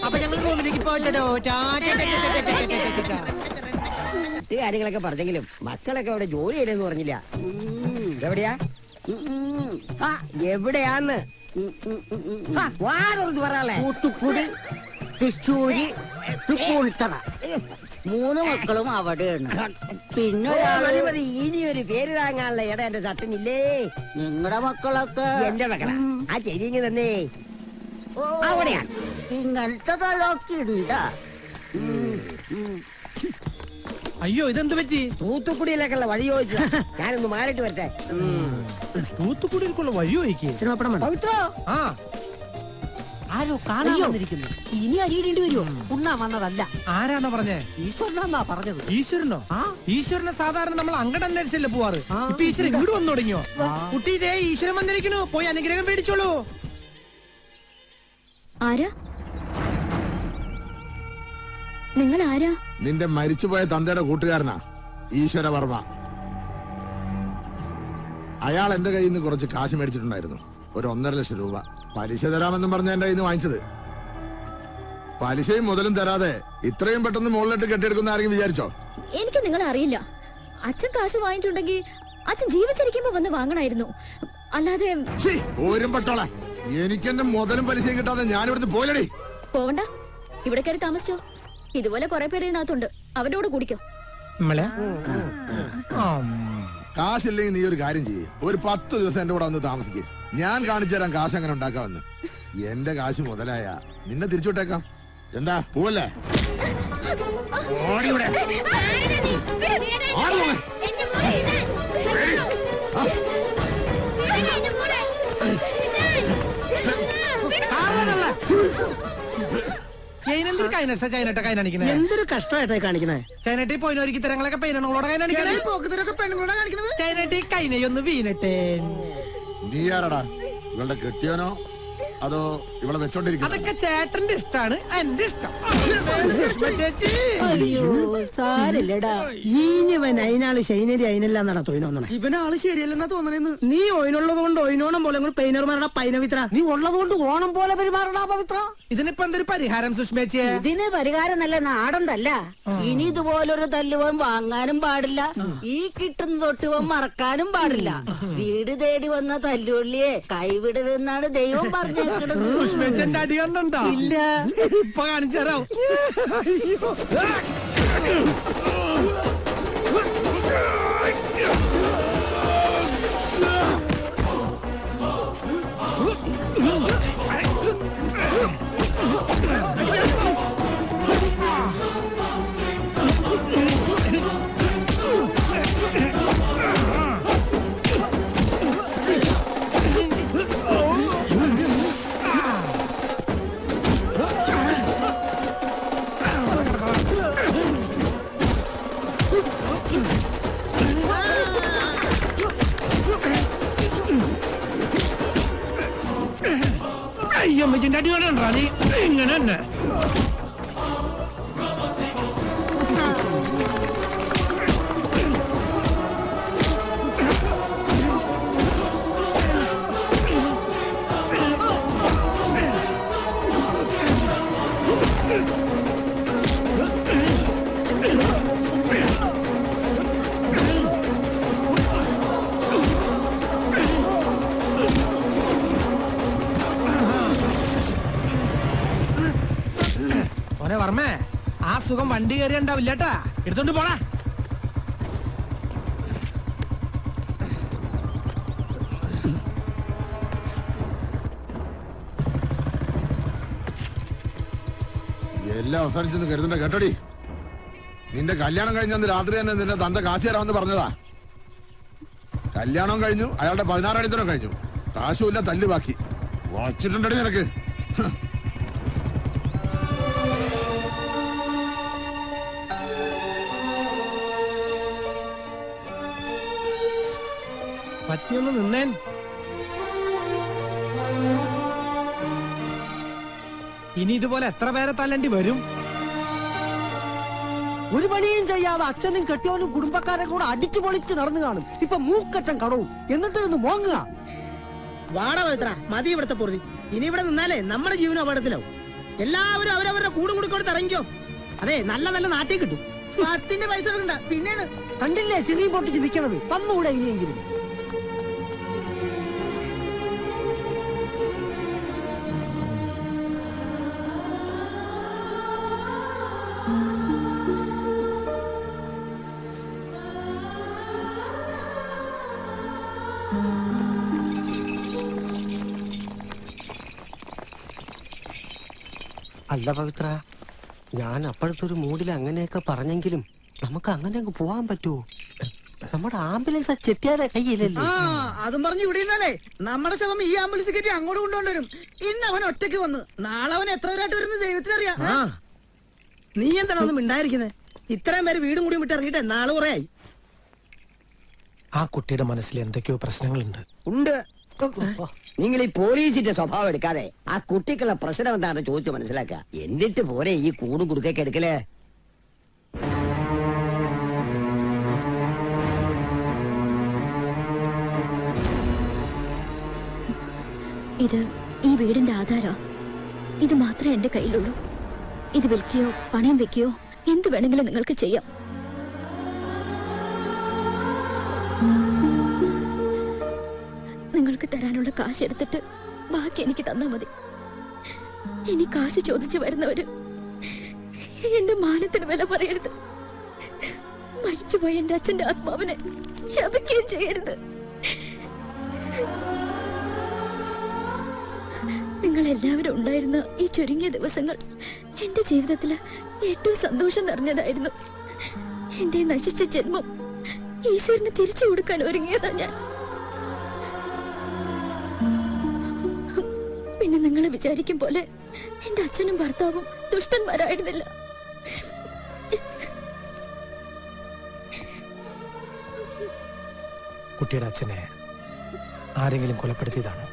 അപ്പൊ ഞങ്ങൾ റൂമിലേക്ക് പോയിട്ടോ. കാര്യങ്ങളൊക്കെ പറഞ്ഞെങ്കിലും മക്കളൊക്കെ അവിടെ ജോലി ചെയ്തെന്ന് പറഞ്ഞില്ല. എവിടെയാ? എവിടെയാന്ന് വാറൊന്ന് പറയാളെ. തൂത്തുക്കുടി, തൃശ്ശൂര്, തൃപ്പൂണിത്തറ 3 മക്കളും അവിടെയാണ്. പിന്നെ ഇനിയൊരു പേര് താങ്ങാനുള്ള ഇട എന്റെ തട്ടിനില്ലേ? നിങ്ങളുടെ മക്കളൊക്കെ എന്റെ മക്കളാ. ആ ചെരിഞ്ഞ് തന്നെ അവിടെയാണ്. ഇങ്ങനത്തെ തലൊക്കെ ഉണ്ട്. അയ്യോ ഇതെന്ത് പറ്റി? തൂത്തുക്കുടിയിലേക്കുള്ള വഴി ചോദിച്ചു. ഞാനൊന്ന് മാറിയിട്ട് വരട്ടെ. തൂത്തുക്കുടിയിലേക്കുള്ള വഴി ചോദിക്കേ? പവിത്ര, ആ ആരോ കാണാൻ വന്നിരിക്കുന്നു. ഇനി അരിയിടേണ്ടി വരുമോ? ഉണ്ണാൻ വന്നതല്ല. ആരാന്നാ പറഞ്ഞേ? ഈശ്വരനാ പറഞ്ഞത്. ഈശ്വരനോ? ഈശ്വരനെ സാധാരണ നമ്മൾ അങ്ങട് അന്വേഷിച്ചല്ലേ പോവാറ്. ഇപ്പൊ ഈശ്വരൻ ഇങ്ങോട്ട് വന്നു തുടങ്ങിയോ? കുട്ടി ഇതേ ഈശ്വരൻ വന്നിരിക്കണു, പോയി അനുഗ്രഹം പേടിച്ചോളൂ. ആരാ നിങ്ങൾ? ആരാ? നിന്റെ മരിച്ചുപോയ തന്തയുടെ കൂട്ടുകാരനാ ഈശ്വരവർമ്മ. അയാൾ എന്റെ കയ്യിൽ നിന്ന് കുറച്ച് കാശ് മേടിച്ചിട്ടുണ്ടായിരുന്നു, ഒരു 1.5 ലക്ഷം രൂപ. പലിശ തരാമെന്നും പറഞ്ഞ എന്റെ കയ്യിൽ നിന്ന് വാങ്ങിച്ചത്. പലിശയും മുതലും തരാതെ ഇത്രയും പെട്ടെന്ന് മുകളിലിട്ട് കെട്ടിയെടുക്കുന്ന ആരെങ്കിലും വിചാരിച്ചോ? എനിക്ക് നിങ്ങളെ അറിയില്ല. അച്ഛൻ കാശ് വാങ്ങിയിട്ടുണ്ടെങ്കിൽ അച്ഛൻ ജീവിച്ചിരിക്കുമ്പോ വന്ന് വാങ്ങണായിരുന്നു, അല്ലാതെ. ഓരും പട്ടോളെ, എനിക്ക് എന്റെ മുതലും പലിശയും കിട്ടാതെ ഞാൻ ഇവിടുന്ന് പോലടി. പോവണ്ട, ഇവിടെ കയറി താമസിച്ചോ. ഇതുപോലെ കുറെ പേര് ഇതിനകത്തുണ്ട്, അവരോട് കുടിക്കോ. കാശില്ലെങ്കിൽ നീ ഒരു കാര്യം ചെയ്യേ, ഒരു 10 ദിവസം എന്റെ കൂടെ വന്ന് താമസിക്കേ. ഞാൻ കാണിച്ചു തരാം കാശ് അങ്ങനെ ഉണ്ടാക്കാമെന്ന്. എന്റെ കാശ് മുതലായ നിന്നെ തിരിച്ചുവിട്ടേക്കാം. എന്താ പോവല്ലേ? ഓടിവിടെ. എന്തൊരു കഷ്ടമായിട്ടാ കാണിക്കണേ. ചൈനട്ടി പോയിനൊരുക്കി തരങ്ങളൊക്കെ പെയിനോളോടെ കാണിക്കണേ. പെണ്ണുങ്ങളോടാ കാണിക്കണത്. ചൈനട്ടി കൈനയൊന്ന് വീണട്ടെ. നീ ആരടാ? ഇവളുടെ കെട്ടിയോനോ അതോ ഇവളെ വെച്ചോണ്ടിരിക്കും? അതൊക്കെ ചേട്ടന്റെ ഇഷ്ടാണ്, എന്റെ ഇഷ്ടം. അയ്യോ സാരല്ലടാ. ഈനിവൻ അയിനാള് ശൈനരി അയിനല്ലാന്നാണ് തോന്നുന്നത്. ഇവനാള് ശരിയല്ലെന്നാ തോന്നണേന്ന്. നീ ഓയിനുള്ളത് കൊണ്ട് ഓയിനോണം പോലെ പെയിനർമാരുടെ പൈനവിത്ര. നീ ഉള്ളത് കൊണ്ട് ഓണം പോലെ പെരുമാറടാ പവിത്ര. ഇതിനിപ്പോ എന്തൊരു പരിഹാരം സുഷ്മേച്ചിയെ? ഇതിന് പരിഹാരം നല്ല നാടന്തല്ല. ഇനി ഇതുപോലൊരു തല്ലുവൻ വാങ്ങാനും പാടില്ല, ഈ കിട്ടുന്ന തൊട്ടുവൻ മറക്കാനും പാടില്ല. വീട് തേടി വന്ന തല്ലുള്ളിയെ കൈവിടരുതെന്നാണ് ദൈവം പറഞ്ഞേക്കുന്നത്. സുഷ്മേച്ചന്റെ അടി കണ്ടോ? ഇല്ല. ഇപ്പൊ കാണിച്ചു തരാം. അയ്യമ്മച്ചിന്റെ അടി കണ്ടാ നീ ഇങ്ങനെ തന്നെ. വർമ്മേ, ആ സുഖം വണ്ടി കയറി ഉണ്ടാവില്ലട്ടാ. എടുത്തോണ്ട് പോടാ. എല്ലാം അവസാനിച്ചെന്ന് കരുതണ്ട കേട്ടോടി. നിന്റെ കല്യാണം കഴിഞ്ഞന്ന് രാത്രി തന്നെ നിന്റെ തന്ത കാശ് തരാമെന്ന് പറഞ്ഞതാ. കല്യാണം കഴിഞ്ഞു, അയാളുടെ 16 അടിത്തരം കഴിഞ്ഞു. കാശുമില്ല, തല്ല് ബാക്കി. വച്ചിട്ടുണ്ടടി നിനക്ക്. പറ്റിയൊന്ന് നിന്നേൻ. ഇനി ഇതുപോലെ എത്ര പേരെ തല്ലണ്ടി വരും? ഒരു പണിയും ചെയ്യാതെ അച്ഛനും കെട്ടിയോനും കുടുംബക്കാരെ കൂടെ അടിച്ചു പൊളിച്ച് നടന്നു കാണും. ഇപ്പൊ മൂക്കറ്റം കടവും, എന്നിട്ട് നിന്ന് മോങ്ങുക. വാട പവിത്ര, മതി ഇവിടുത്തെ പൊറുതി. ഇനി ഇവിടെ നിന്നാലേ നമ്മുടെ ജീവനും അപകടത്തിലാവും. എല്ലാവരും അവരവരുടെ കൂടും കൊടുത്ത് ഇറങ്ങിക്കോ. അതെ, നല്ല നല്ല നാട്ടിൽ കിട്ടും. 10 പൈസ കൊടുക്കണ്ട. പിന്നെയാണ് കണ്ടില്ലേ ചെറിയ പൊട്ടിച്ച് നിൽക്കണത്? വന്നുകൂടെ ഇനിയെങ്കിലും. അല്ല പവിത്ര, ഞാൻ അപ്പോഴത്തെ ഒരു മൂഡിൽ അങ്ങനെയൊക്കെ പറഞ്ഞെങ്കിലും നമുക്ക് അങ്ങനെ അങ്ങ് പോവാൻ പറ്റുമോ? നമ്മുടെ ആംബുലൻസ് ചെട്ടിയാരെ കയ്യിലല്ലേ? അതും പറഞ്ഞു ഇവിടെ നിന്നാലേ നമ്മുടെ ശവം ഈ ആംബുലൻസ് കയറ്റി അങ്ങോട്ട് കൊണ്ടുവരും. ഇന്ന് അവൻ ഒറ്റയ്ക്ക് വന്ന്, നാളെ അവൻ എത്ര പേരായിട്ട് വരുന്നത് ദൈവത്തിനറിയാം. നീ എന്താണ് ഒന്നും മിണ്ടായിരിക്കുന്നത്? ഇത്രയും പേര് വീടും കൂടി വിട്ട് ഇറങ്ങിയിട്ട് നാളെ കുറയായി. ആ കുട്ടിയുടെ മനസ്സിൽ എന്തൊക്കെയോ പ്രശ്നങ്ങളുണ്ട്. ഉണ്ട്. നിങ്ങൾ ഈ പോലീസിന്റെ സ്വഭാവം എടുക്കാതെ ആ കുട്ടിക്കുള്ള പ്രശ്നം എന്താണെന്ന് ചോദിച്ചു മനസ്സിലാക്കുക. എന്നിട്ട് പോരെ ഈ കൂടും കുടുക്കൊക്കെ എടുക്കല്. ഇത് ഈ വീടിന്റെ ആധാരോ. ഇത് മാത്രമേ എന്റെ കയ്യിലുള്ളൂ. ഇത് വിൽക്കുകയോ പണയം വെക്കുകയോ എന്ത് വേണമെങ്കിലും നിങ്ങൾക്ക് ചെയ്യാം. നിങ്ങൾക്ക് തരാനുള്ള കാശ് എടുത്തിട്ട് ബാക്കി എനിക്ക് തന്നാ മതി. ഇനി കാശ് ചോദിച്ചു വരുന്നവര് എന്റെ മാനത്തിന് വില പറയരുത്. മരിച്ചുപോയ എന്റെ അച്ഛന്റെ ആത്മാവിനെ ശപിക്കുകയും ചെയ്യരുത്. നിങ്ങൾ എല്ലാവരും ഉണ്ടായിരുന്ന ഈ ചുരുങ്ങിയ ദിവസങ്ങൾ എന്റെ ജീവിതത്തില് ഏറ്റവും സന്തോഷം നിറഞ്ഞതായിരുന്നു. എന്റെ നശിച്ച ജന്മം ഈശ്വരന് തിരിച്ചു കൊടുക്കാൻ ഒരുങ്ങിയതാ ഞാൻ. പിന്നെ നിങ്ങൾ വിചാരിക്കും പോലെ എന്റെ അച്ഛനും ഭർത്താവും ദുഷ്ടന്മാരായിരുന്നില്ല. കുട്ടിയുടെ അച്ഛനെ ആരെങ്കിലും കൊലപ്പെടുത്തിയതാണോ?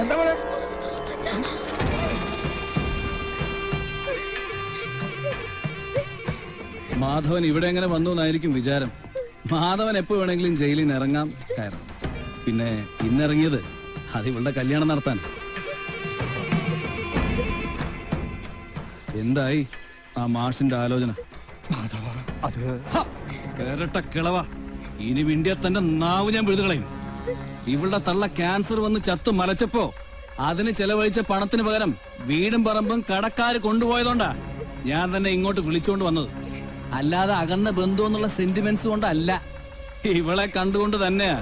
എന്താ പോലെ മാധവൻ ഇവിടെ എങ്ങനെ വന്നു എന്നായിരിക്കും വിചാരം. മാധവൻ എപ്പോ വേണമെങ്കിലും ജയിലിൽ നിന്ന് ഇറങ്ങാം കയറാം. പിന്നെ ഇന്നിറങ്ങിയത് അത് ഇവളുടെ കല്യാണം നടത്താൻ. എന്തായി ആ മാഷിന്റെ ആലോചന? കേരട്ട കിളവ, ഇനി വിണ്ടിയ തന്റെ നാവ് ഞാൻ വിഴുതുകളയും. ഇവളുടെ തള്ള ക്യാൻസർ വന്ന് ചത്തു മലച്ചപ്പോ അതിന് ചെലവഴിച്ച പണത്തിന് പകരം വീടും പറമ്പും കടക്കാര് കൊണ്ടുപോയതുകൊണ്ടാ ഞാൻ തന്നെ ഇങ്ങോട്ട് വിളിച്ചോണ്ട് വന്നത്. അല്ലാതെ അകന്ന ബന്ധു എന്നുള്ള സെന്റിമെന്റ്സ് കൊണ്ടല്ല, ഇവളെ കണ്ടുകൊണ്ട് തന്നെയാ.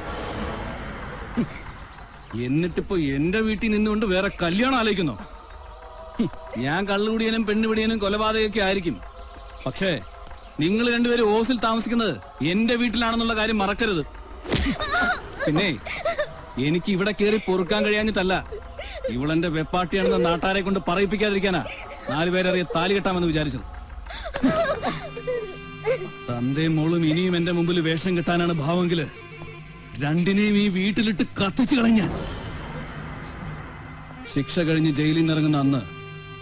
എന്നിട്ടിപ്പോ എന്റെ വീട്ടിൽ നിന്നുകൊണ്ട് വേറെ കല്യാണം ആലോചിക്കുന്നു. ഞാൻ കള്ളുപിടിയനും പെണ്ണുപിടിയനും കൊലപാതകയൊക്കെ ആയിരിക്കും, പക്ഷേ നിങ്ങൾ രണ്ടുപേരും ഓസിൽ താമസിക്കുന്നത് എന്റെ വീട്ടിലാണെന്നുള്ള കാര്യം മറക്കരുത്. പിന്നെ എനിക്ക് ഇവിടെ കയറി പൊറുക്കാൻ കഴിയാഞ്ഞിട്ടല്ല, ഇവളെന്റെ വെപ്പാട്ടിയാണെന്ന് നാട്ടാരെ കൊണ്ട് പറയിപ്പിക്കാതിരിക്കാനാ 4 പേരറിയ താലി കെട്ടാമെന്ന് വിചാരിച്ചത്. തന്തയും മോളും ഇനിയും എന്റെ മുമ്പിൽ വേഷം കെട്ടാനാണ് ഭാവമെങ്കില് രണ്ടിനെയും ഈ വീട്ടിലിട്ട് കത്തിച്ചു കളഞ്ഞാൽ. ശിക്ഷ കഴിഞ്ഞ് ജയിലിൽ നിന്ന് ഇറങ്ങുന്ന അന്ന്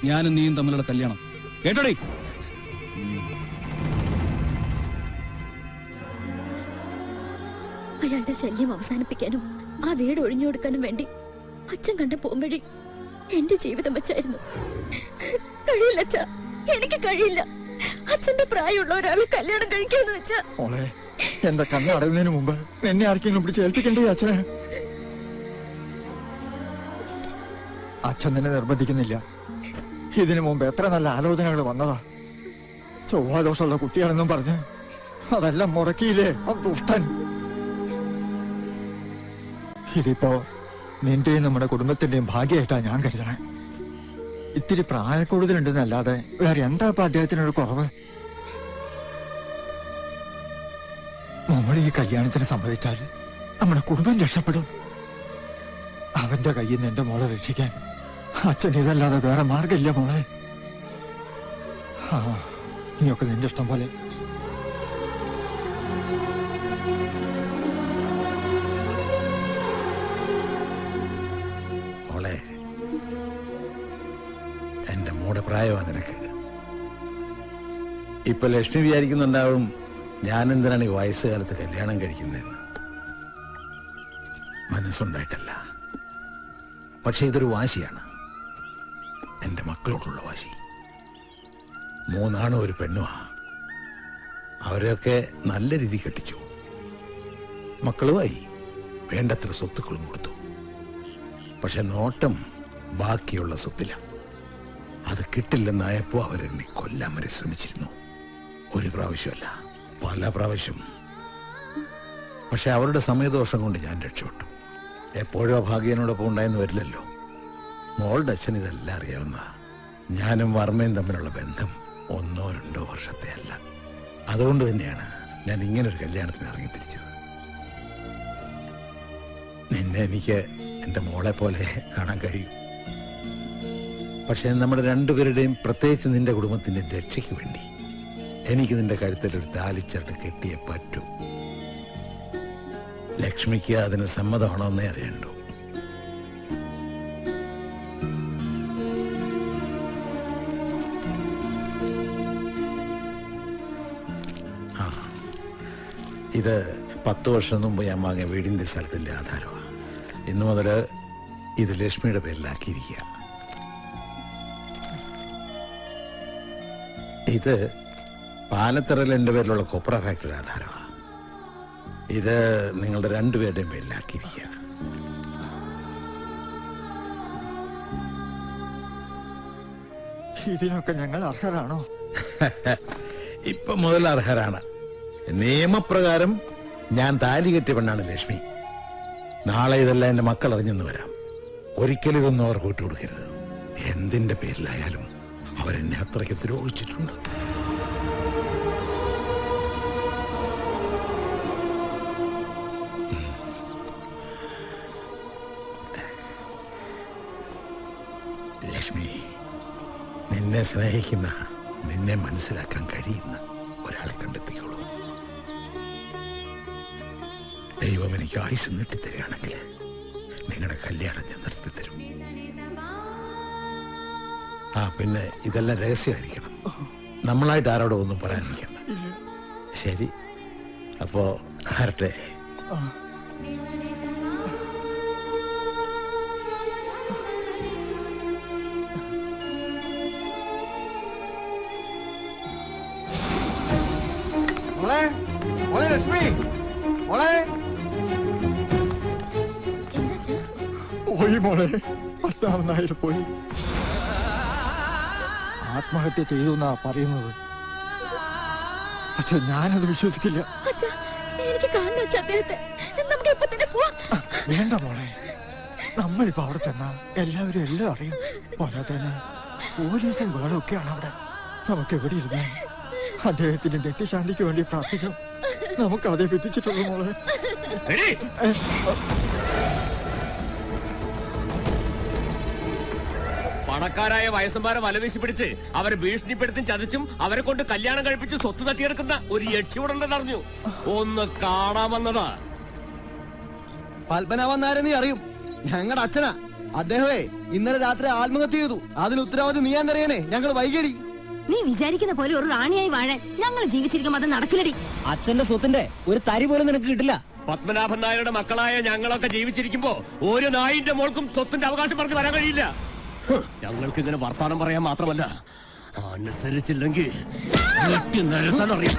ഞാനും നീയും തമ്മിലുള്ള കല്യാണം. കേട്ടോടി? അയാളുടെ ശല്യം അവസാനിപ്പിക്കാനും ആ വീട് ഒഴിഞ്ഞു കൊടുക്കാനും വേണ്ടി അച്ഛൻ കണ്ട പോംവഴി എന്റെ ജീവിതം വെച്ചായിരുന്നു. കഴിയില്ല അച്ഛാ, എനിക്ക് കഴിയില്ല. അച്ഛന്റെ പ്രായമുള്ള ഒരാളെ കല്യാണം കഴിക്കാന്ന് വെച്ചാ. മോളെ, എന്റെ കണ്ണ് അടയുന്നതിന് മുമ്പ് എന്നെ ആർക്കെങ്കിലും പിടിച്ച് ഏൽപ്പിക്കണ്ടേ അച്ഛനെ? അച്ഛൻ നിന്നെ നിർബന്ധിക്കുന്നില്ല. ഇതിനു മുമ്പ് എത്ര നല്ല ആലോചനകൾ വന്നതാ. ചൊവ്വാദോഷമുള്ള കുട്ടിയാണെന്നും പറഞ്ഞ് അതെല്ലാം മുടക്കിയില്ലേ ആ ദുഷ്ടൻ. ഇതിപ്പോ നിന്റെയും നമ്മുടെ കുടുംബത്തിന്റെയും ഭാഗ്യമായിട്ടാ ഞാൻ കരുതണേ. ഇത്തിരി പ്രായക്കൂടുതലുണ്ടെന്നല്ലാതെ വേറെ എന്താ ഇപ്പൊ അദ്ദേഹത്തിനൊരു കുറവ്? നമ്മൾ ഈ കല്യാണത്തിന് സമ്മതിച്ചാൽ നമ്മുടെ കുടുംബം രക്ഷപ്പെടും. അവന്റെ കയ്യിൽ നിന്ന് എന്റെ മോളെ രക്ഷിക്കാൻ അച്ഛൻ ഇതല്ലാതെ വേറെ മാർഗമില്ല മോളെ. ഇനിയൊക്കെ നിന്റെ ഇഷ്ടം പോലെ. മോളെ, എന്റെ മോടെ പ്രായമാ നിനക്ക്. ഇപ്പൊ ലക്ഷ്മി വിചാരിക്കുന്നുണ്ടാവും ഞാനെന്തിനാണ് ഈ വയസ്സുകാലത്ത് കല്യാണം കഴിക്കുന്നതെന്ന്. മനസ്സുണ്ടായിട്ടല്ല, പക്ഷെ ഇതൊരു വാശിയാണ്, എന്റെ മക്കളോടുള്ള വാശി. 3 ആണും 1 പെണ്ണുമാ. അവരെയൊക്കെ നല്ല രീതി കെട്ടിച്ചു, മക്കളുമായി വേണ്ടത്ര സ്വത്തുക്കളും കൊടുത്തു. പക്ഷെ നോട്ടം ബാക്കിയുള്ള സ്വത്തില. അത് കിട്ടില്ലെന്നായപ്പോ അവരെന്നെ കൊല്ലാൻ വരെ ശ്രമിച്ചിരുന്നു. 1 പ്രാവശ്യമല്ല, പല പ്രാവശ്യം. പക്ഷെ അവരുടെ സമയദോഷം കൊണ്ട് ഞാൻ രക്ഷപ്പെട്ടു. എപ്പോഴും ആ ഭാഗ്യനോടൊപ്പം ഉണ്ടായെന്ന് വരില്ലല്ലോ. മോളുടെ അച്ഛൻ ഇതെല്ലാം അറിയാവുന്ന. ഞാനും വർമ്മയും തമ്മിലുള്ള ബന്ധം 1 or 2 വർഷത്തെ അല്ല. അതുകൊണ്ട് തന്നെയാണ് ഞാൻ ഇങ്ങനൊരു കല്യാണത്തിന് ഇറങ്ങിത്തിരിച്ചത്. നിന്നെ എനിക്ക് എന്റെ മോളെ പോലെ കാണാൻ കഴിയും. പക്ഷെ നമ്മുടെ രണ്ടുപേരുടെയും, പ്രത്യേകിച്ച് നിന്റെ കുടുംബത്തിന്റെ രക്ഷയ്ക്ക് വേണ്ടി എനിക്ക് നിന്റെ കഴുത്തിൽ ഒരു താലിച്ചരട് കെട്ടിയേ പറ്റൂ. ലക്ഷ്മിക്ക് അതിന് സമ്മതമാണോ എന്നേ അറിയണ്ടു. ഇത് 10 വർഷം മുമ്പ് ഞാൻ വാങ്ങിയ വീടിന്റെ സ്ഥലത്തിന്റെ ആധാരമാണ്. ഇന്നു മുതൽ ഇത് ലക്ഷ്മിയുടെ പേരിലാക്കിയിരിക്കുക. ഇത് പാലത്തറയിൽ എൻ്റെ പേരിലുള്ള കൊപ്ര ഫാക്ടറി ആധാരമാണ്. ഇത് നിങ്ങളുടെ രണ്ടുപേരുടെയും പേരിലാക്കിയിരിക്കുക. ഇതിനൊക്കെ ഞങ്ങൾ അർഹരാണോ? ഇപ്പൊ മുതൽ അർഹരാണ്. നിയമപ്രകാരം ഞാൻ താലി കെട്ടിയ പെണ്ണാണ് ലക്ഷ്മി. നാളെ ഇതെല്ലാം എന്റെ മക്കൾ അറിഞ്ഞെന്ന് വരാം. ഒരിക്കലും ഇതൊന്നും അവർ കൂട്ടുകൊടുക്കരുത്. എന്തിന്റെ പേരിലായാലും അവരെന്നെ അത്രയ്ക്ക് ദ്രോഹിച്ചിട്ടുണ്ട്. ലക്ഷ്മി, നിന്നെ സ്നേഹിക്കുന്ന, നിന്നെ മനസ്സിലാക്കാൻ കഴിയുന്ന ഒരാളെ കണ്ടെത്തിക്കോളൂ. ദൈവം എനിക്ക് ആയുസ് നീട്ടിത്തരികയാണെങ്കിൽ നിങ്ങളുടെ കല്യാണം ഞാൻ നടത്തിത്തരും. പിന്നെ ഇതെല്ലാം രഹസ്യമായിരിക്കണം. നമ്മളായിട്ട് ആരോടോ ഒന്നും പറയാനിരിക്കണം. ശരി, അപ്പോ ആരട്ടെ. ലക്ഷ്മി മോളെ, പോയി മോളെ, 10,000 പോയി. ആത്മഹത്യ ചെയ്തു എന്നാ പറയുന്നത്. പക്ഷെ ഞാനത് വിശ്വസിക്കില്ല. വേണ്ട മോളെ, നമ്മളിപ്പോ അവിടെ ചെന്നാ എല്ലാവരും എല്ലാം അറിയും. പോരാത്തന്നെ പോലീസും വേളൊക്കെയാണ് അവിടെ. നമുക്ക് എവിടെ ഇരുന്ന അദ്ദേഹത്തിന്റെ നിത്യശാന്തിക്ക് വേണ്ടി പ്രാർത്ഥിക്കാം. നമുക്ക് അതേ വിധിച്ചിട്ടുള്ളൂ മോളെ. പണക്കാരായ വയസ്സന്മാരെ വലവീശി പിടിച്ച് അവരെ ഭീഷണിപ്പെടുത്തും ചതിച്ചും അവരെ കൊണ്ട് കല്യാണം കഴിപ്പിച്ച് സ്വത്ത് തട്ടിയെടുക്കുന്ന ഒരു യക്ഷിയുണ്ടെന്ന് അറിഞ്ഞു. ഒന്ന് കാണാമെന്നതാ. പത്മനാഭൻ നായരെ നീ അറിയും, ഞങ്ങളുടെ അച്ഛനാ. അദ്ദേഹമേ ഇന്നലെ രാത്രി ആത്മഹത്യ ചെയ്തു. അതിന് ഉത്തരവാദി നീ എന്നറിയണേ. ഞങ്ങൾ വൈകിടി. നീ വിചാരിക്കുന്ന പോലെ ഒരു റാണിയായി വാഴാൻ ഞങ്ങൾ ജീവിച്ചിരിക്കുമ്പോ അത് നടക്കില്ലടി. അച്ഛന്റെ സ്വത്തിന്റെ ഒരു തരി പോലും നിനക്ക് കിട്ടില്ല. പത്മനാഭൻ നായരുടെ മക്കളായ ഞങ്ങളൊക്കെ ജീവിച്ചിരിക്കുമ്പോ ഒരു നായിന്റെ മോൾക്കും സ്വത്തിന്റെ അവകാശം പറഞ്ഞ് വരാൻ കഴിയില്ല. ഞങ്ങൾക്ക് ഇങ്ങനെ വർത്താനം പറയാൻ മാത്രമല്ല, അനുസരിച്ചില്ലെങ്കിൽ നിരത്താനറിയാം.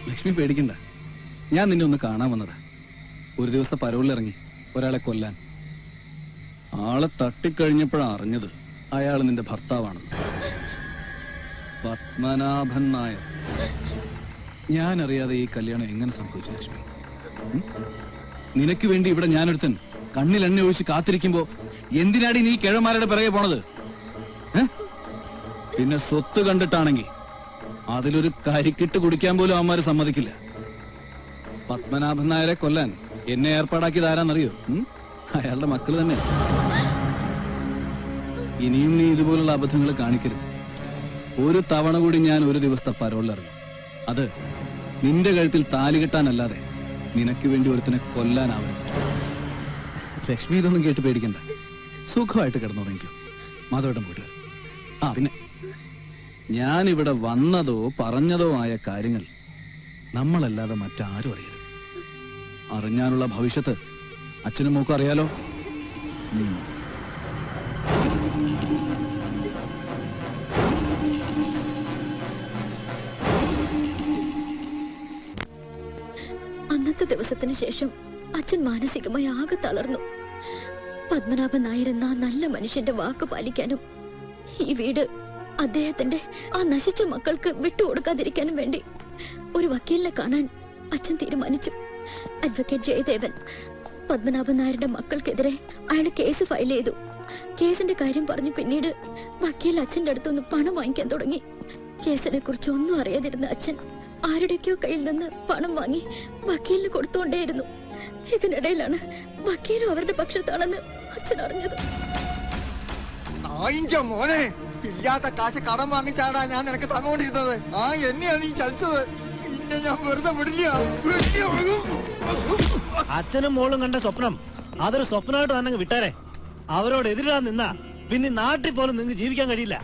ലക്ഷ്മി പേടിക്കണ്ട, ഞാൻ നിന്നെ ഒന്ന് കാണാൻ വന്നതാ. ഒരു ദിവസത്തെ പരോളിലിറങ്ങി ഒരാളെ കൊല്ലാൻ. ആളെ തട്ടിക്കഴിഞ്ഞപ്പോഴാണ് അറിഞ്ഞത് അയാൾ നിന്റെ ഭർത്താവാണെന്ന്. പത്മനാഭൻ നായർ. ഞാൻ അറിയാതെ ഈ കല്യാണം എങ്ങനെ സംഭവിച്ചു ലക്ഷ്മി? നിനക്ക് വേണ്ടി ഇവിടെ ഞാനൊരുത്തൻ കണ്ണിൽ എണ്ണ ഒഴിച്ച് കാത്തിരിക്കുമ്പോ എന്തിനാടി നീ കിഴമാരുടെ പിറകെ പോണത്? പിന്നെ സ്വത്ത് കണ്ടിട്ടാണെങ്കിൽ അതിലൊരു കരിക്കിട്ട് കുടിക്കാൻ പോലും അവന്മാര് സമ്മതിക്കില്ല. പത്മനാഭൻ നായരെ കൊല്ലാൻ എന്നെ ഏർപ്പാടാക്കിയത് ആരാന്നറിയോ? അയാളുടെ മക്കള് തന്നെ. ഇനിയും നീ ഇതുപോലുള്ള അബദ്ധങ്ങൾ കാണിക്കരുത്. ഒരു തവണ കൂടി ഞാൻ ഒരു ദിവസത്തെ പരോളിലിറങ്ങും. അത് നിന്റെ കഴുത്തിൽ താലി കെട്ടാനല്ലാതെ നിനക്ക് വേണ്ടി ഒരുത്തിനെ കൊല്ലാനാവില്ല. ലക്ഷ്മി ഇതൊന്നും കേട്ട് പേടിക്കണ്ട, സുഖമായിട്ട് കിടന്നുറങ്ങിക്കോ. മാധവട്ടം പോയിട്ട്. പിന്നെ ഞാൻ ഇവിടെ വന്നതോ പറഞ്ഞതോ ആയ കാര്യങ്ങൾ നമ്മളല്ലാതെ മറ്റാരും അറിയരുത്. അറിഞ്ഞാലുള്ള ഭവിഷ്യത്ത് അച്ഛനും മോക്കും അറിയാലോ. അന്നത്തെ ദിവസത്തിന് ശേഷം അച്ഛൻ മാനസികമായി ആകെ തളർന്നു. പത്മനാഭൻ നായർ എന്ന ആ നല്ല മനുഷ്യന്റെ വാക്ക് പാലിക്കാനും ഈ വീട് അദ്ദേഹത്തിന്റെ ആ നശിച്ച മക്കൾക്ക് വിട്ടുകൊടുക്കാതിരിക്കാനും വേണ്ടി ഒരു വക്കീലിനെ കാണാൻ അച്ഛൻ തീരുമാനിച്ചു. അഡ്വക്കേറ്റ് ജയദേവൻ. പത്മനാഭൻ നായരുടെ മക്കൾക്കെതിരെ അയാൾ കേസ് ഫയൽ ചെയ്തു. കേസിന്റെ കാര്യം പറഞ്ഞു പിന്നീട് വക്കീൽ അച്ഛന്റെ അടുത്തുനിന്ന് പണം വാങ്ങിക്കാൻ തുടങ്ങി. കേസിനെ കുറിച്ച് ഒന്നും അറിയാതിരുന്ന അച്ഛൻ ആരുടെയൊക്കെയോ കയ്യിൽ നിന്ന് പണം വാങ്ങി വക്കീലിന് കൊടുത്തുകൊണ്ടേയിരുന്നു. ഇതിനിടയിലാണ് വക്കീലും അവരുടെ പക്ഷത്താണെന്ന് അച്ഛൻ അറിഞ്ഞത്. മോനെ, ഇല്ലാത്ത കാശ് കടം വാങ്ങിച്ചാടാ ഞാൻ നിനക്ക് തന്നുകൊണ്ടിരുന്നത്. ആ എന്നെയാണ് നീ ചതിച്ചത്. ഇന്നെ ഞാൻ വെറുതെ വിടില്ല. അച്ഛനും മോളും കണ്ട സ്വപ്നം അതൊരു സ്വപ്നമായിട്ട് തന്നെ വിട്ടാരെ. അവരോട് എതിരിടാൻ നിന്നാ പിന്നെ നാട്ടിൽ പോലും നിങ്ങൾക്ക് ജീവിക്കാൻ കഴിയില്ല.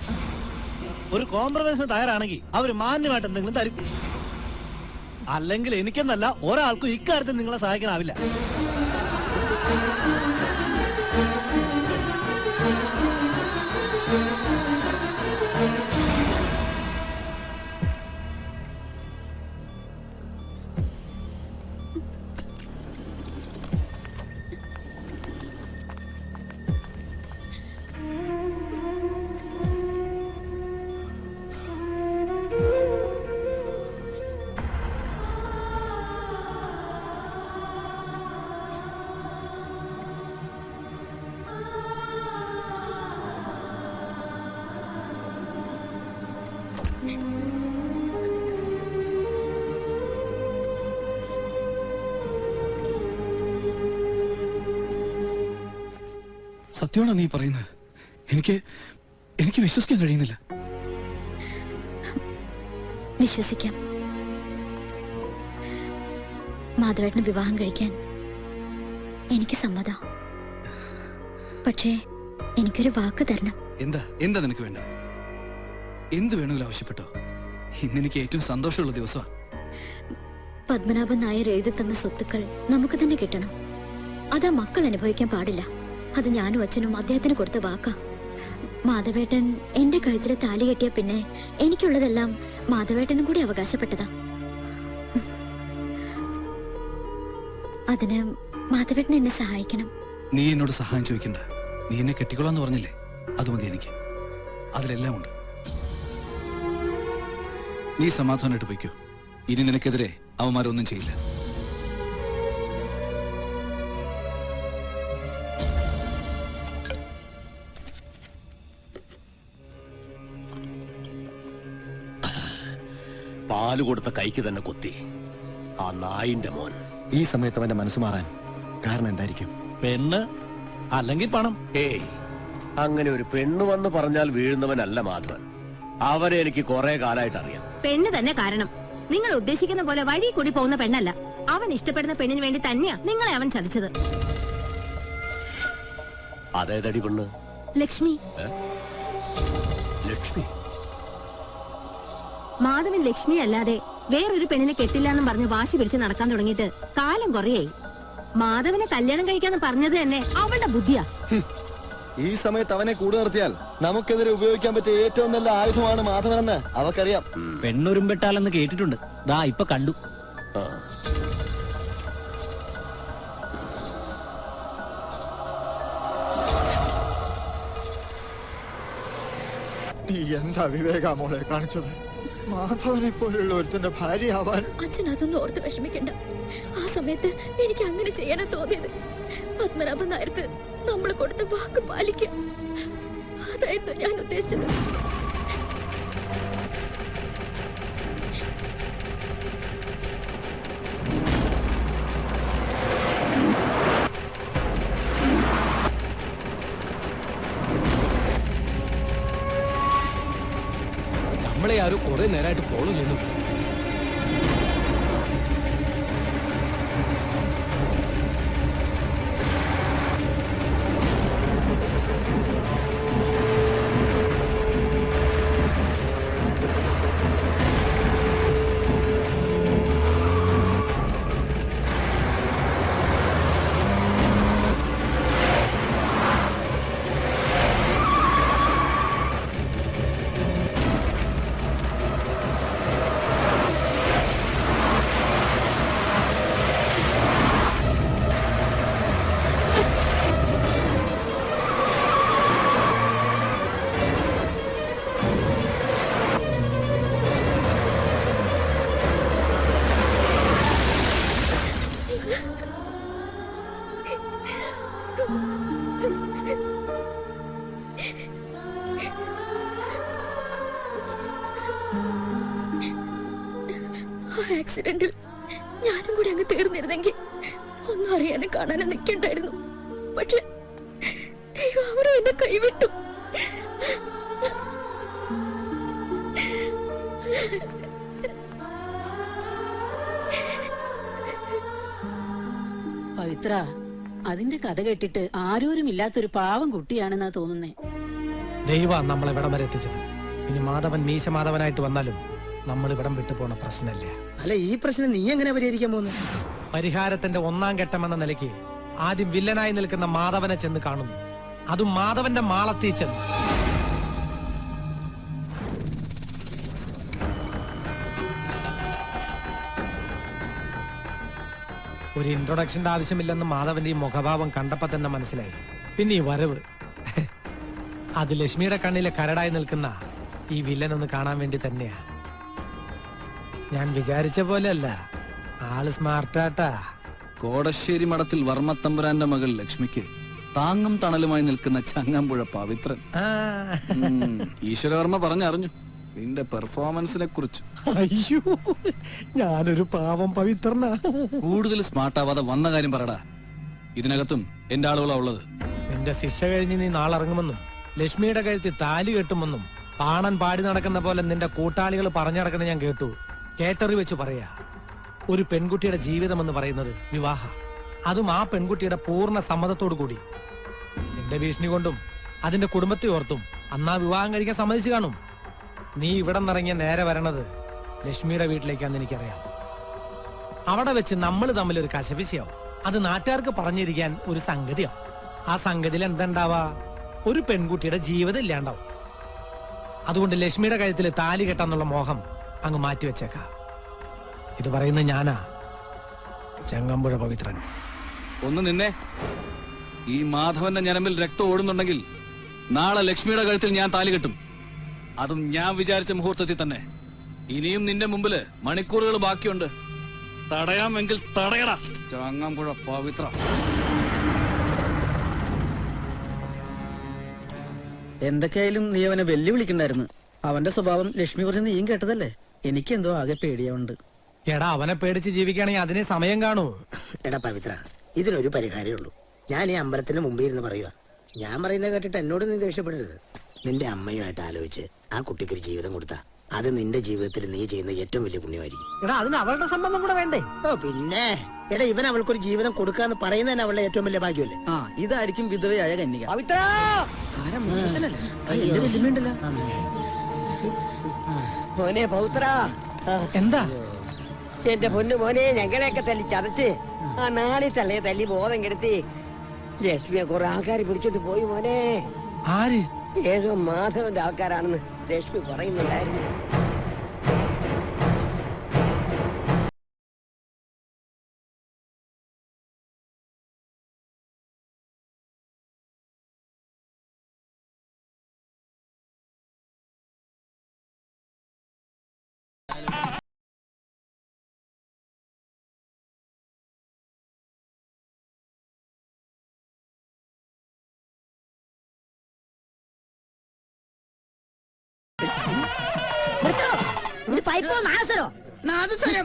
ഒരു കോംപ്രമൈസിന് തയ്യാറാണെങ്കിൽ അവർ മാന്യമായിട്ട് എന്തെങ്കിലും തരും. അല്ലെങ്കിൽ എനിക്കെന്നല്ല ഒരാൾക്കും ഇക്കാര്യത്തിൽ നിങ്ങളെ സഹായിക്കാനാവില്ല. സത്യമാണോ നീ പറയുന്നത്? എനിക്ക് വിശ്വസിക്കാൻ കഴിയുന്നില്ല. വിശ്വസിക്കാം. മാധവേട്ടന് വിവാഹം കഴിക്കാൻ എനിക്ക് സമ്മതം. പക്ഷേ എനിക്കൊരു വാക്ക് തരണം. എന്താ നിനക്ക് വേണ്ട? എന്ത് വേണമെങ്കിലും ആവശ്യപ്പെട്ടോ. ഇന്നെനിക്ക് ഏറ്റവും സന്തോഷമുള്ള ദിവസമാണ്. പത്മനാഭൻ നായർ എഴുതി തന്ന സ്വത്തുക്കൾ നമുക്ക് തന്നെ കിട്ടണം. അതാ മക്കൾ അനുഭവിക്കാൻ പാടില്ല. അത് ഞാനും അച്ഛനും അദ്ദേഹത്തിന് കൊടുത്ത വാക്കാ. മാധവേട്ടൻ എന്റെ കഴുത്തിലെ താലി കെട്ടിയ പിന്നെ എനിക്കുള്ളതെല്ലാം മാധവേട്ടനും കൂടി അവകാശപ്പെട്ടതാ. അതിന് മാധവേട്ടൻ എന്നെ സഹായിക്കണം. നീ എന്നോട് സഹായം ചോദിക്കണ്ട. നീ എന്നെ കെട്ടിക്കൊള്ളാന്ന് പറഞ്ഞില്ലേ, അത് മതി എനിക്ക്. അതിലെല്ലാം ഉണ്ട്. നീ സമാധാനമായിട്ട് പോയിക്കോ. ഇനി നിനക്കെതിരെ അവന്മാരൊന്നും ചെയ്യില്ല. പാല് കൊടുത്ത കൈക്ക് തന്നെ കൊത്തി ആ നായിന്റെ മോൻ. ഈ സമയത്ത് അവന്റെ മനസ്സ് മാറാൻ കാരണം എന്തായിരിക്കും? പെണ്ണ് അല്ലെങ്കിൽ പണം? ഏയ്, അങ്ങനെ ഒരു പെണ്ണ് വന്ന് പറഞ്ഞാൽ വീഴുന്നവനല്ല മാധവൻ. അവരെ എനിക്ക് കുറെ കാലമായിട്ട് അറിയാം. പെണ്ണ് തന്നെ കാരണം. നിങ്ങൾ ഉദ്ദേശിക്കുന്ന പോലെ വഴി കൂടി പോകുന്ന പെണ്ണല്ല. അവൻ ഇഷ്ടപ്പെടുന്ന പെണ്ണിന് വേണ്ടി തന്നെയാ നിങ്ങളെ അവൻ ചതിച്ചത്. അതേതടി പെണ്ണ്? ലക്ഷ്മി. ലക്ഷ്മി? മാധവൻ ലക്ഷ്മി അല്ലാതെ വേറൊരു പെണ്ണിനെ കെട്ടില്ലാന്നും പറഞ്ഞ് വാശി പിടിച്ച് നടക്കാൻ തുടങ്ങിയിട്ട് കാലം കുറയായി. മാധവനെ കല്യാണം കഴിക്കാന്ന് പറഞ്ഞത് തന്നെ അവളുടെ ബുദ്ധിയാ. ഈ സമയത്ത് അവനെ കൂടെ നിർത്തിയാൽ നമുക്കെതിരെ ഉപയോഗിക്കാൻ പറ്റിയ ഏറ്റവും നല്ല ആയുധമാണ് മാധവനെന്ന് അവക്കറിയാം. പെണ്ണുരുമ്പെട്ടാലെന്ന് കേട്ടിട്ടുണ്ട്. ദാ ഇപ്പൊ കണ്ടു. നീ എന്താ വിവേകാ മോളെ കാണിച്ചത്? മാധവനെ പോലുള്ള ഒരുത്തന്റെ ഭാര്യയാവാൻ. അച്ഛൻ അതൊന്നും ഓർത്ത് വിഷമിക്കണ്ട. ആ സമയത്ത് എനിക്ക് അങ്ങനെ ചെയ്യാനാ തോന്നിയത്. പത്മനാഭൻ നായർക്ക് നമ്മൾ കൊടുത്ത വാക്ക് പാലിക്കാം, അതായിരുന്നു ഞാൻ ഉദ്ദേശിച്ചത്. നമ്മളെ ആരോ കുറെ നേരമായിട്ട് ഫോളോ ചെയ്യുന്നു. ആ ആക്സിഡന്റിൽ ഞാനും കൂടി അങ്ങ് തീർന്നിരുന്നെങ്കിൽ ഒന്നും അറിയാനും കാണാനും നിൽക്കണ്ടായിരുന്നു. പക്ഷെ ദൈവം അവിടെ എന്നെ കൈവിട്ടു. പവിത്ര, അതിന്റെ കഥ കേട്ടിട്ട് ആരോരും ഇല്ലാത്തൊരു പാവം കുട്ടിയാണെന്നാ തോന്നുന്നേ. ദൈവം നമ്മളെ ഇവിടം വരെ എത്തിച്ചത്. ഇനി മാധവൻ മീശ മാധവനായിട്ട് വന്നാലും നമ്മൾ ഇവിടം വിട്ടു പോണ പ്രശ്നമല്ല. അല്ല, ഈ പ്രശ്നം നീ എങ്ങനെ പരിഹരിക്കാൻ പോകുന്നു? പരിഹാരത്തിന്റെ ഒന്നാം ഘട്ടം എന്ന നിലയ്ക്ക് ആദ്യം വില്ലനായി നിൽക്കുന്ന മാധവനെ ചെന്ന് കാണുന്നു. അതും മാധവന്റെ മാളത്തിൽ ചെന്ന്. ഒരു ഇൻട്രൊഡക്ഷന്റെ ആവശ്യമില്ലെന്ന് മാധവന്റെ ഈ മുഖഭാവം കണ്ടപ്പോ തന്നെ മനസ്സിലായി. പിന്നെ ഈ വരവ്, അത് ലക്ഷ്മിയുടെ കണ്ണിലെ കരടായി നിൽക്കുന്ന ഈ വില്ലൻ ഒന്ന് കാണാൻ വേണ്ടി തന്നെയാ. ഞാൻ വിചാരിച്ച പോലെയല്ല, ആള് സ്മാർട്ടാട്ടാ. കോടശ്ശേരി മഠത്തിൽ വർമ്മത്തമ്പുരാന്റെ മകൾ ലക്ഷ്മിക്ക് താങ്ങും തണലുമായി നിൽക്കുന്ന ചങ്ങമ്പുഴ പവിത്രൻ. ഈശ്വരവർമ്മ പറഞ്ഞറിഞ്ഞു നിന്റെ പെർഫോമൻസിനെ കുറിച്ച്. അയ്യോ, ഞാനൊരു പാവം പവിത്രനാ. കൂടുതൽ സ്മാർട്ടാവാതെ വന്ന കാര്യം പറടാ. ഇതിനകത്തും എന്റെ ആളുകളാ ഉള്ളത്. നിന്റെ ശിക്ഷ കഴിഞ്ഞ് നീ നാളിറങ്ങുമെന്നും ലക്ഷ്മിയുടെ കഴുത്തിൽ താലി കെട്ടുമെന്നും പാണൻ പാടി നടക്കുന്ന പോലെ നിന്റെ കൂട്ടാളികൾ പറഞ്ഞു നടക്കുന്ന ഞാൻ കേട്ടു. കേട്ടറി വെച്ച് പറയാ, ഒരു പെൺകുട്ടിയുടെ ജീവിതം എന്ന് പറയുന്നത് വിവാഹ, അതും ആ പെൺകുട്ടിയുടെ പൂർണ്ണ സമ്മതത്തോടു കൂടി. നിന്റെ ഭീഷണി കൊണ്ടും അതിന്റെ കുടുംബത്തെ ഓർത്തും അന്നാ വിവാഹം കഴിക്കാൻ സമ്മതിച്ചു കാണും. നീ ഇവിടെ നിറങ്ങിയ നേരെ വരണത് ലക്ഷ്മിയുടെ വീട്ടിലേക്കാന്ന് എനിക്കറിയാം. അവിടെ വെച്ച് നമ്മൾ തമ്മിൽ ഒരു കശപിശയാവും. അത് നാട്ടുകാർക്ക് പറഞ്ഞിരിക്കാൻ ഒരു സംഗതിയാവും. ആ സംഗതിയിൽ എന്തുണ്ടാവാ? ഒരു പെൺകുട്ടിയുടെ ജീവിതം ഇല്ലാണ്ടാവും. അതുകൊണ്ട് ലക്ഷ്മിയുടെ കഴുത്തിൽ താലി കെട്ടാന്നുള്ള മോഹം അങ്ങ് മാറ്റിവെച്ചേക്കാം. ഇത് പറയുന്നത് ഞാനാ, ചങ്ങമ്പുഴ പവിത്രൻ. ഒന്ന് നിന്നെ. ഈ മാധവന്റെ ഞരമ്പിൽ രക്തം ഓടുന്നുണ്ടെങ്കിൽ നാളെ ലക്ഷ്മിയുടെ കഴുത്തിൽ ഞാൻ താലി കെട്ടും. അതും ഞാൻ വിചാരിച്ച മുഹൂർത്തത്തിൽ തന്നെ. ഇനിയും നിന്റെ മുമ്പില് മണിക്കൂറുകൾ ബാക്കിയുണ്ട്. തടയാമെങ്കിൽ തടയടാ ചങ്ങമ്പുഴ പവിത്ര. എന്തൊക്കെയായാലും നീ അവനെ വെല്ലുവിളിക്കണ്ടായിരുന്നു. അവന്റെ സ്വഭാവം ലക്ഷ്മി പറഞ്ഞ് നീയും കേട്ടതല്ലേ? എനിക്കെന്തോ ആകെ പേടിയാവുണ്ട്. എടാ, അവനെ പേടിച്ച് ജീവിക്കുകയാണെങ്കിൽ അതിനെ സമയം കാണൂ. എടാ പവിത്ര, ഇതിനൊരു പരിഹാരമേ ഉള്ളൂ. ഞാൻ ഈ അമ്പലത്തിന് മുമ്പിൽ ഇരുന്ന് പറയുക. ഞാൻ പറയുന്നത് കേട്ടിട്ട് എന്നോട് നീ ദേഷ്യപ്പെടരുത്. നിന്റെ അമ്മയുമായിട്ട് ആലോചിച്ച് ആ കുട്ടിക്കൊരു ജീവിതം കൊടുത്താ അത് നിന്റെ ജീവിതത്തിൽ നീ ചെയ്യുന്ന ഏറ്റവും വലിയ പുണ്യമായിരിക്കും. എടാ, അതിന് അവളുടെ സമ്മതം കൂടെ വേണ്ടേ? ഓ പിന്നെ, എടാ ഇവൻ അവൾക്കൊരു ജീവിതം കൊടുക്കാന്ന് പറയുന്നതന്നെ അവളുടെ ഏറ്റവും വലിയ ഭാഗ്യമല്ലേ? ആ, ഇതായിരിക്കും വിധവയായ കന്യക. പവിത്ര മോനെ പൗത്ര, എന്താ എന്റെ പൊന്നു മോനെ, ഞങ്ങളെയൊക്കെ തല്ലി ചതച്ച് ആ നാടി തള്ളയെ തല്ലി ബോധം കെടുത്തി ലക്ഷ്മിയെ കുറെ ആൾക്കാർ പിടിച്ചോണ്ട് പോയി മോനെ. ആര്? ഏതോ മാധവന്റെ ആൾക്കാരാണെന്ന് ലക്ഷ്മി പറയുന്നുണ്ടായിരുന്നു.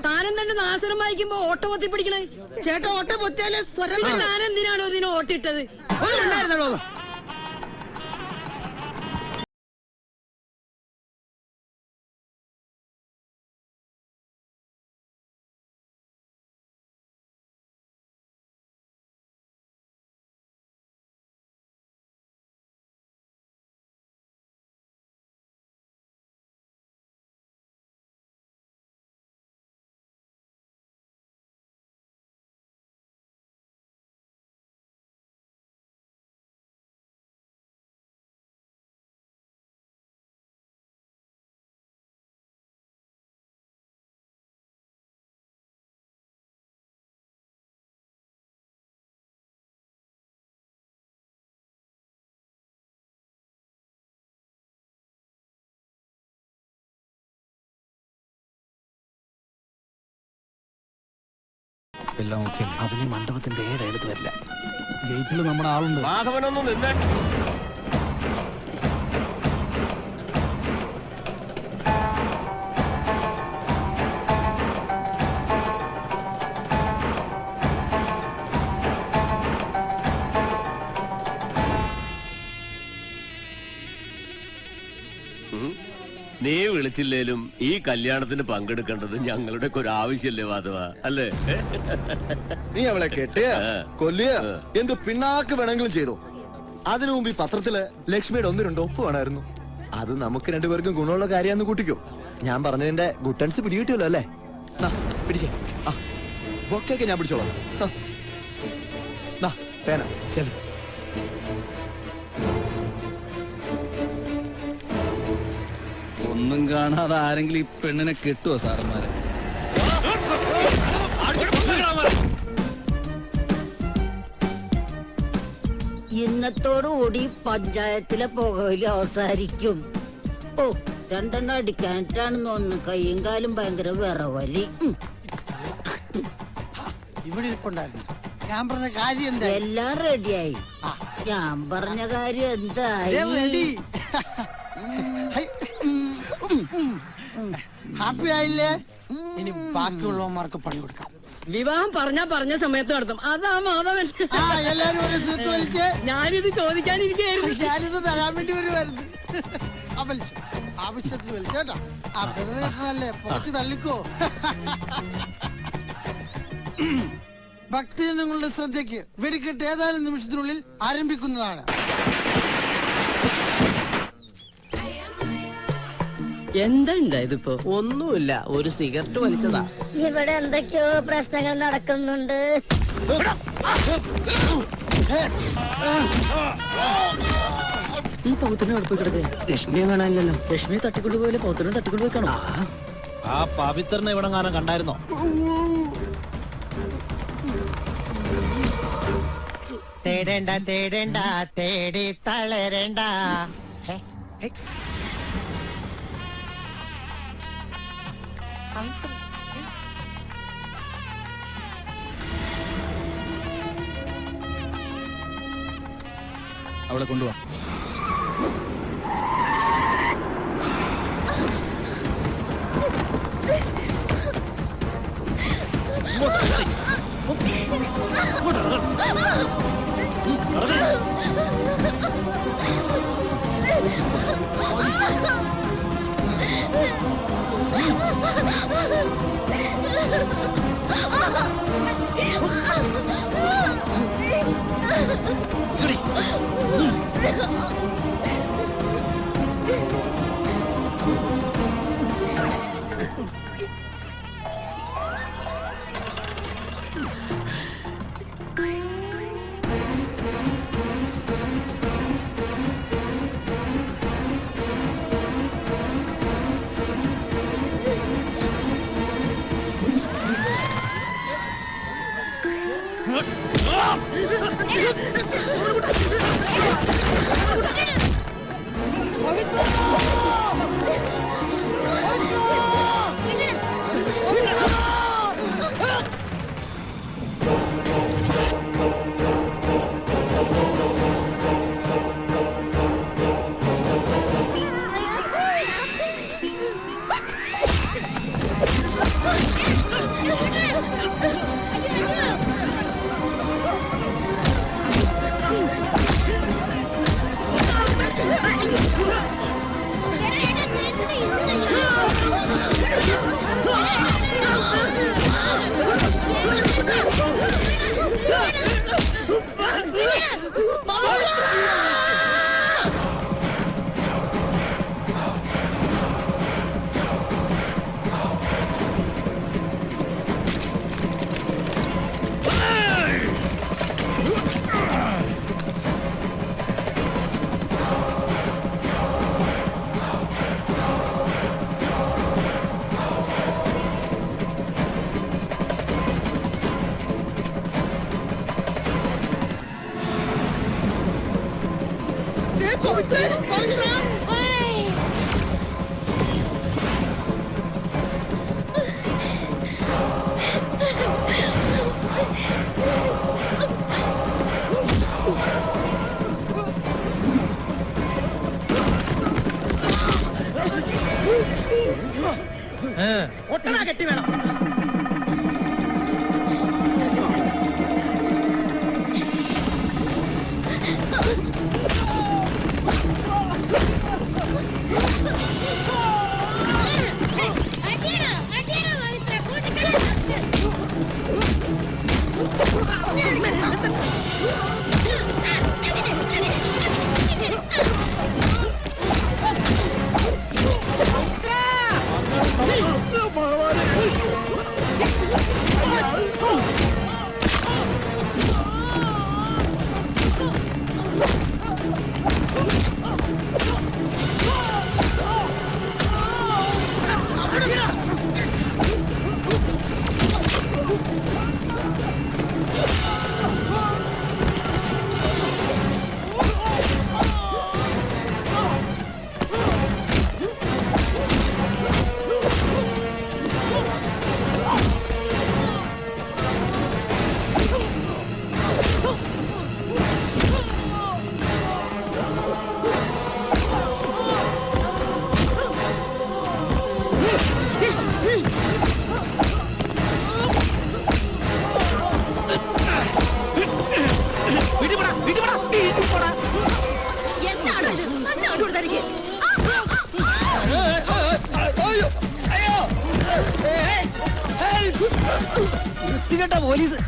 താനം തന്നെ നാസരം വായിക്കുമ്പോ ഓട്ട പൊത്തി പിടിക്കണേ. ചേട്ടാ, ഓട്ട പൊത്തിയാലേ സ്വരം. താനെന്തിനാണോ ഇതിന് ഓട്ടിട്ടത്? എല്ലാം ഓക്കെ. അവന് മണ്ഡപത്തിന്റെ ഏടടുത്ത് വരില്ല. ഗേറ്റിൽ നമ്മുടെ ആളുണ്ട്. മാധവനൊന്നും നിന്ന്. നീ വിളിച്ചില്ലേലും ഈ കല്യാണത്തിന് പങ്കെടുക്കേണ്ടത് ഞങ്ങളുടെ ഒരു ആവശ്യമല്ലേ മാധവ, അല്ലേ? നീ അവളെ കെട്ടിയ കൊല്ലിയ എന്ത് പിണ്ണാക്ക് വേണമെങ്കിലും ചെയ്തോ. അതിനു മുമ്പ് ഈ പത്രത്തില് ലക്ഷ്മിയുടെ 1-2 ഒപ്പ് വേണമായിരുന്നു. അത് നമുക്ക് രണ്ടുപേർക്കും ഗുണമുള്ള കാര്യമാണെന്ന് കൂട്ടിക്കോ. ഞാൻ പറഞ്ഞതിന്റെ ഗുട്ടൻസ് പിടികിട്ടിയല്ലോ അല്ലേ? പിടിച്ചേ. ആ ബൊക്കെയൊക്കെ ഞാൻ പിടിച്ചോളാം. പേന ചെല്. ഒന്നും കാണാതെ ആരെങ്കിലും ഈ പെണ്ണിനെ കെട്ടുവോ സാറന്മാരെ? ഇന്നത്തോടുകൂടി പഞ്ചായത്തിലെ പുകയില് അവസാനിക്കും. ഓ 2 അടിക്കാനിട്ടാണെന്ന് തോന്നുന്നു. കയ്യും കാലും ഭയങ്കര വിറവലി. ഇവിടെ ഇരിപ്പുണ്ടായിരുന്നു. ഞാൻ പറഞ്ഞ കാര്യം എന്താ? എല്ലാം റെഡിയായി. ഞാൻ പറഞ്ഞ കാര്യം എന്തായി? ഹാപ്പി ആയില്ലേ? ഇനി ബാക്കിയുള്ളവന്മാർക്ക് പണി കൊടുക്കാം. വിവാഹം പറഞ്ഞ സമയത്ത് നടത്തും. അതാ മാധവൻ. എല്ലാരും ഒരു സീറ്റ് വലിച്ച്. ഞാനിത് ചോദിക്കാനിരിക്കുന്നു. ഞാനിത് തരാൻ വേണ്ടി വരുമായിരുന്നു. ആവശ്യത്തിന് വലിച്ചേട്ടാ. വെറുതെ പൊളിച്ച് തള്ളിക്കോ. ഭക്തജനങ്ങളുടെ ശ്രദ്ധയ്ക്ക് വെടിക്കെട്ട് ഏതാനും നിമിഷത്തിനുള്ളിൽ ആരംഭിക്കുന്നതാണ്. എന്താ ഉണ്ടായതിപ്പോ? ഒന്നുമില്ല, ഒരു സിഗരറ്റ് വലിച്ചതാ. ഇവിടെ എന്തൊക്കെയോ പ്രശ്നങ്ങൾ നടക്കുന്നുണ്ട്. ഈ പൗത്രനെ അവിടെ പോയി കിടക്കുക. ലക്ഷ്മിയെ കാണാനില്ലല്ലോ. ലക്ഷ്മിയെ തട്ടിക്കൊണ്ടുപോയല്ലോ, പൗത്രനെ തട്ടിക്കൊണ്ടുപോയി കാണോ? ആ പവിത്രനെ ഇവിടെ കാണാൻ കണ്ടായിരുന്നോ? തേടേണ്ട തേടേണ്ട തേടി തളരേണ്ട. അവളെ കൊണ്ടുപോവാ. ഒട്ടനാ കെട്ടി വേണം. വൃത്തികെട്ട പോലീസ്.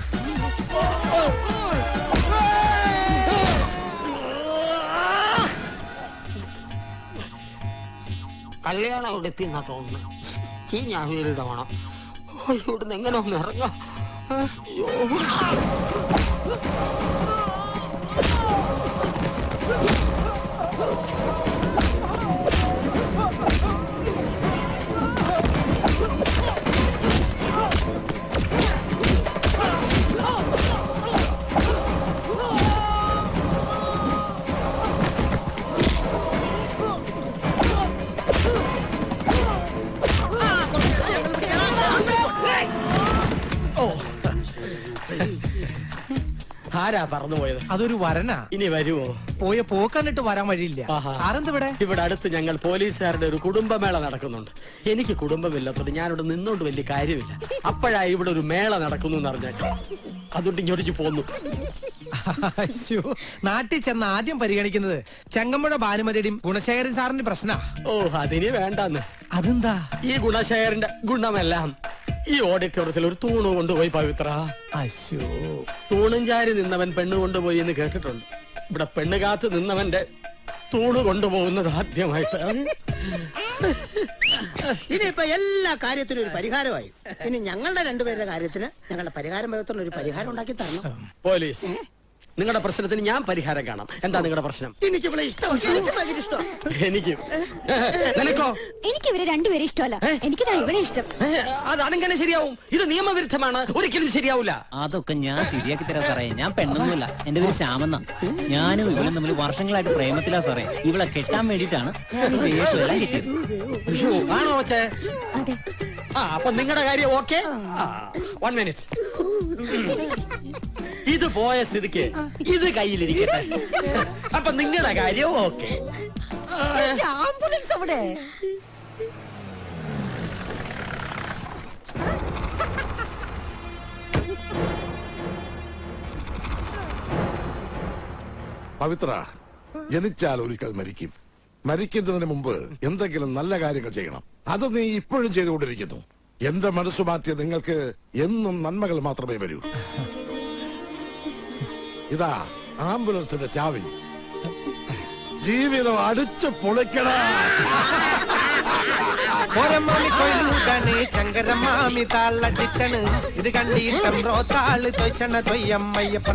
കല്യാണം ഇവിടെ എത്തിന്നാ തോന്നുന്നു. ചീഞ്ഞാവിയിലുടെ വേണം. ഇവിടുന്ന് എങ്ങനെ ഒന്ന് ഇറങ്ങാം. അയ്യോ. ആരാ പറന്നുപോയത്? അതൊരു വരനാ. ഇനി വരുവോ? പോയ പോക്കണ്ടിട്ട് വരാൻ വഴിയില്ല. ആരെന്തിവിടെ? ഇവിടെ അടുത്ത് ഞങ്ങൾ പോലീസുകാരുടെ ഒരു കുടുംബമേള നടക്കുന്നുണ്ട്. എനിക്ക് കുടുംബമില്ലാത്തോണ്ട് ഞാനിവിടെ നിന്നോണ്ട് വലിയ കാര്യമില്ല. അപ്പോഴാ ഇവിടെ ഒരു മേള നടക്കുന്നു എന്ന് അറിഞ്ഞേക്കാം. അതുകൊണ്ട് ഇങ്ങോട്ടേക്ക് പോന്നു. നാട്ടിൽ ചെന്ന് ആദ്യം പരിഗണിക്കുന്നത് ചെങ്ങമ്പുഴ ഭാനുമതിയുടെയും ഗുണശേഖരൻ സാറിന്റെ പ്രശ്ന. ഓ, അതിന് വേണ്ടെന്ന്. അതെന്താ? ഈ ഗുണശേഖരന്റെ ഗുണമെല്ലാം ഈ ഓഡിറ്റോറിയത്തിൽ ഒരു തൂണ് കൊണ്ടുപോയി പവിത്ര. തൂണും ചാരി നിന്നവൻ പെണ്ണ് കൊണ്ടുപോയി എന്ന് കേട്ടിട്ടുണ്ട്. ഇവിടെ പെണ്ണ് കാത്ത് നിന്നവന്റെ തൂണ് കൊണ്ടുപോകുന്നത് ആദ്യമായിട്ടാണ്. ഇനിയിപ്പൊ എല്ലാ കാര്യത്തിനും ഒരു പരിഹാരമായി. ഇനി ഞങ്ങളുടെ രണ്ടുപേരുടെ കാര്യത്തിന് ഞങ്ങളുടെ പരിഹാരം പവിത്രന് ഒരു പരിഹാരം ഉണ്ടാക്കി തരണം. പോലീസ്, നിങ്ങളുടെ പ്രശ്നത്തിന് ഞാൻ പരിഹാരം കാണാം. എന്താ നിങ്ങളുടെ പ്രശ്നം? എനിക്ക് ഇവിടെ ഇഷ്ടമാണ്. എനിക്ക് ഭയങ്കര ഇഷ്ടം. എനിക്ക് നിനക്കോ? എനിക്ക് ഇവരെ രണ്ടുപേരെ ഇഷ്ടമല്ല. എനിക്ക് ഇവിടെ ഇഷ്ടം. അതെങ്ങനെ ശരിയാവും? ഇത് നിയമവിരുദ്ധമാണ്. ഒരിക്കലും ശരിയാവില്ല. അതൊക്കെ ഞാൻ ശരിയാക്കി തരാം സാറേ. ഞാൻ പെണ്ണൊന്നുമില്ല. എന്റെ പേര് ശ്യാമെന്ന. ഞാനും ഇവളും തമ്മിൽ വർഷങ്ങളായിട്ട് പ്രേമത്തിലാ സാറേ. ഇവളെ കെട്ടാൻ വേണ്ടിയിട്ടാണ് എല്ലാം കിട്ടിയത്. ആണോ വച്ചേ? അപ്പൊ നിങ്ങളുടെ കാര്യം ഓക്കെ. 1 മിനിറ്റ്. ഇത് പോയ സ്ഥിതിക്ക് ഇത് കയ്യിലിരിക്കട്ടെ. അപ്പൊ നിങ്ങളുടെ കാര്യം ഓക്കെ. ആംബുലൻസ് അവിടെ. പവിത്ര, ജനിച്ചാൽ ഒരിക്കൽ മരിക്കും. മരിക്കുന്നതിന് മുമ്പ് എന്തെങ്കിലും നല്ല കാര്യങ്ങൾ ചെയ്യണം. അത് നീ ഇപ്പോഴും ചെയ്തുകൊണ്ടിരിക്കുന്നു. എന്റെ മനസ്സു മാറ്റിയ നിങ്ങൾക്ക് എന്നും നന്മകൾ മാത്രമേ വരൂ. ഇതാ ആംബുലൻസിന്റെ ചാവി. ജീവിതം അടിച്ചു പൊളിക്കണ. ചങ്കരമാമി താളടിച്ചണ് ഇത് കണ്ടിട്ടം റോത്താള് തൊയ്ച്ചണ തൊയ്യമ്മയ്യപ്പ.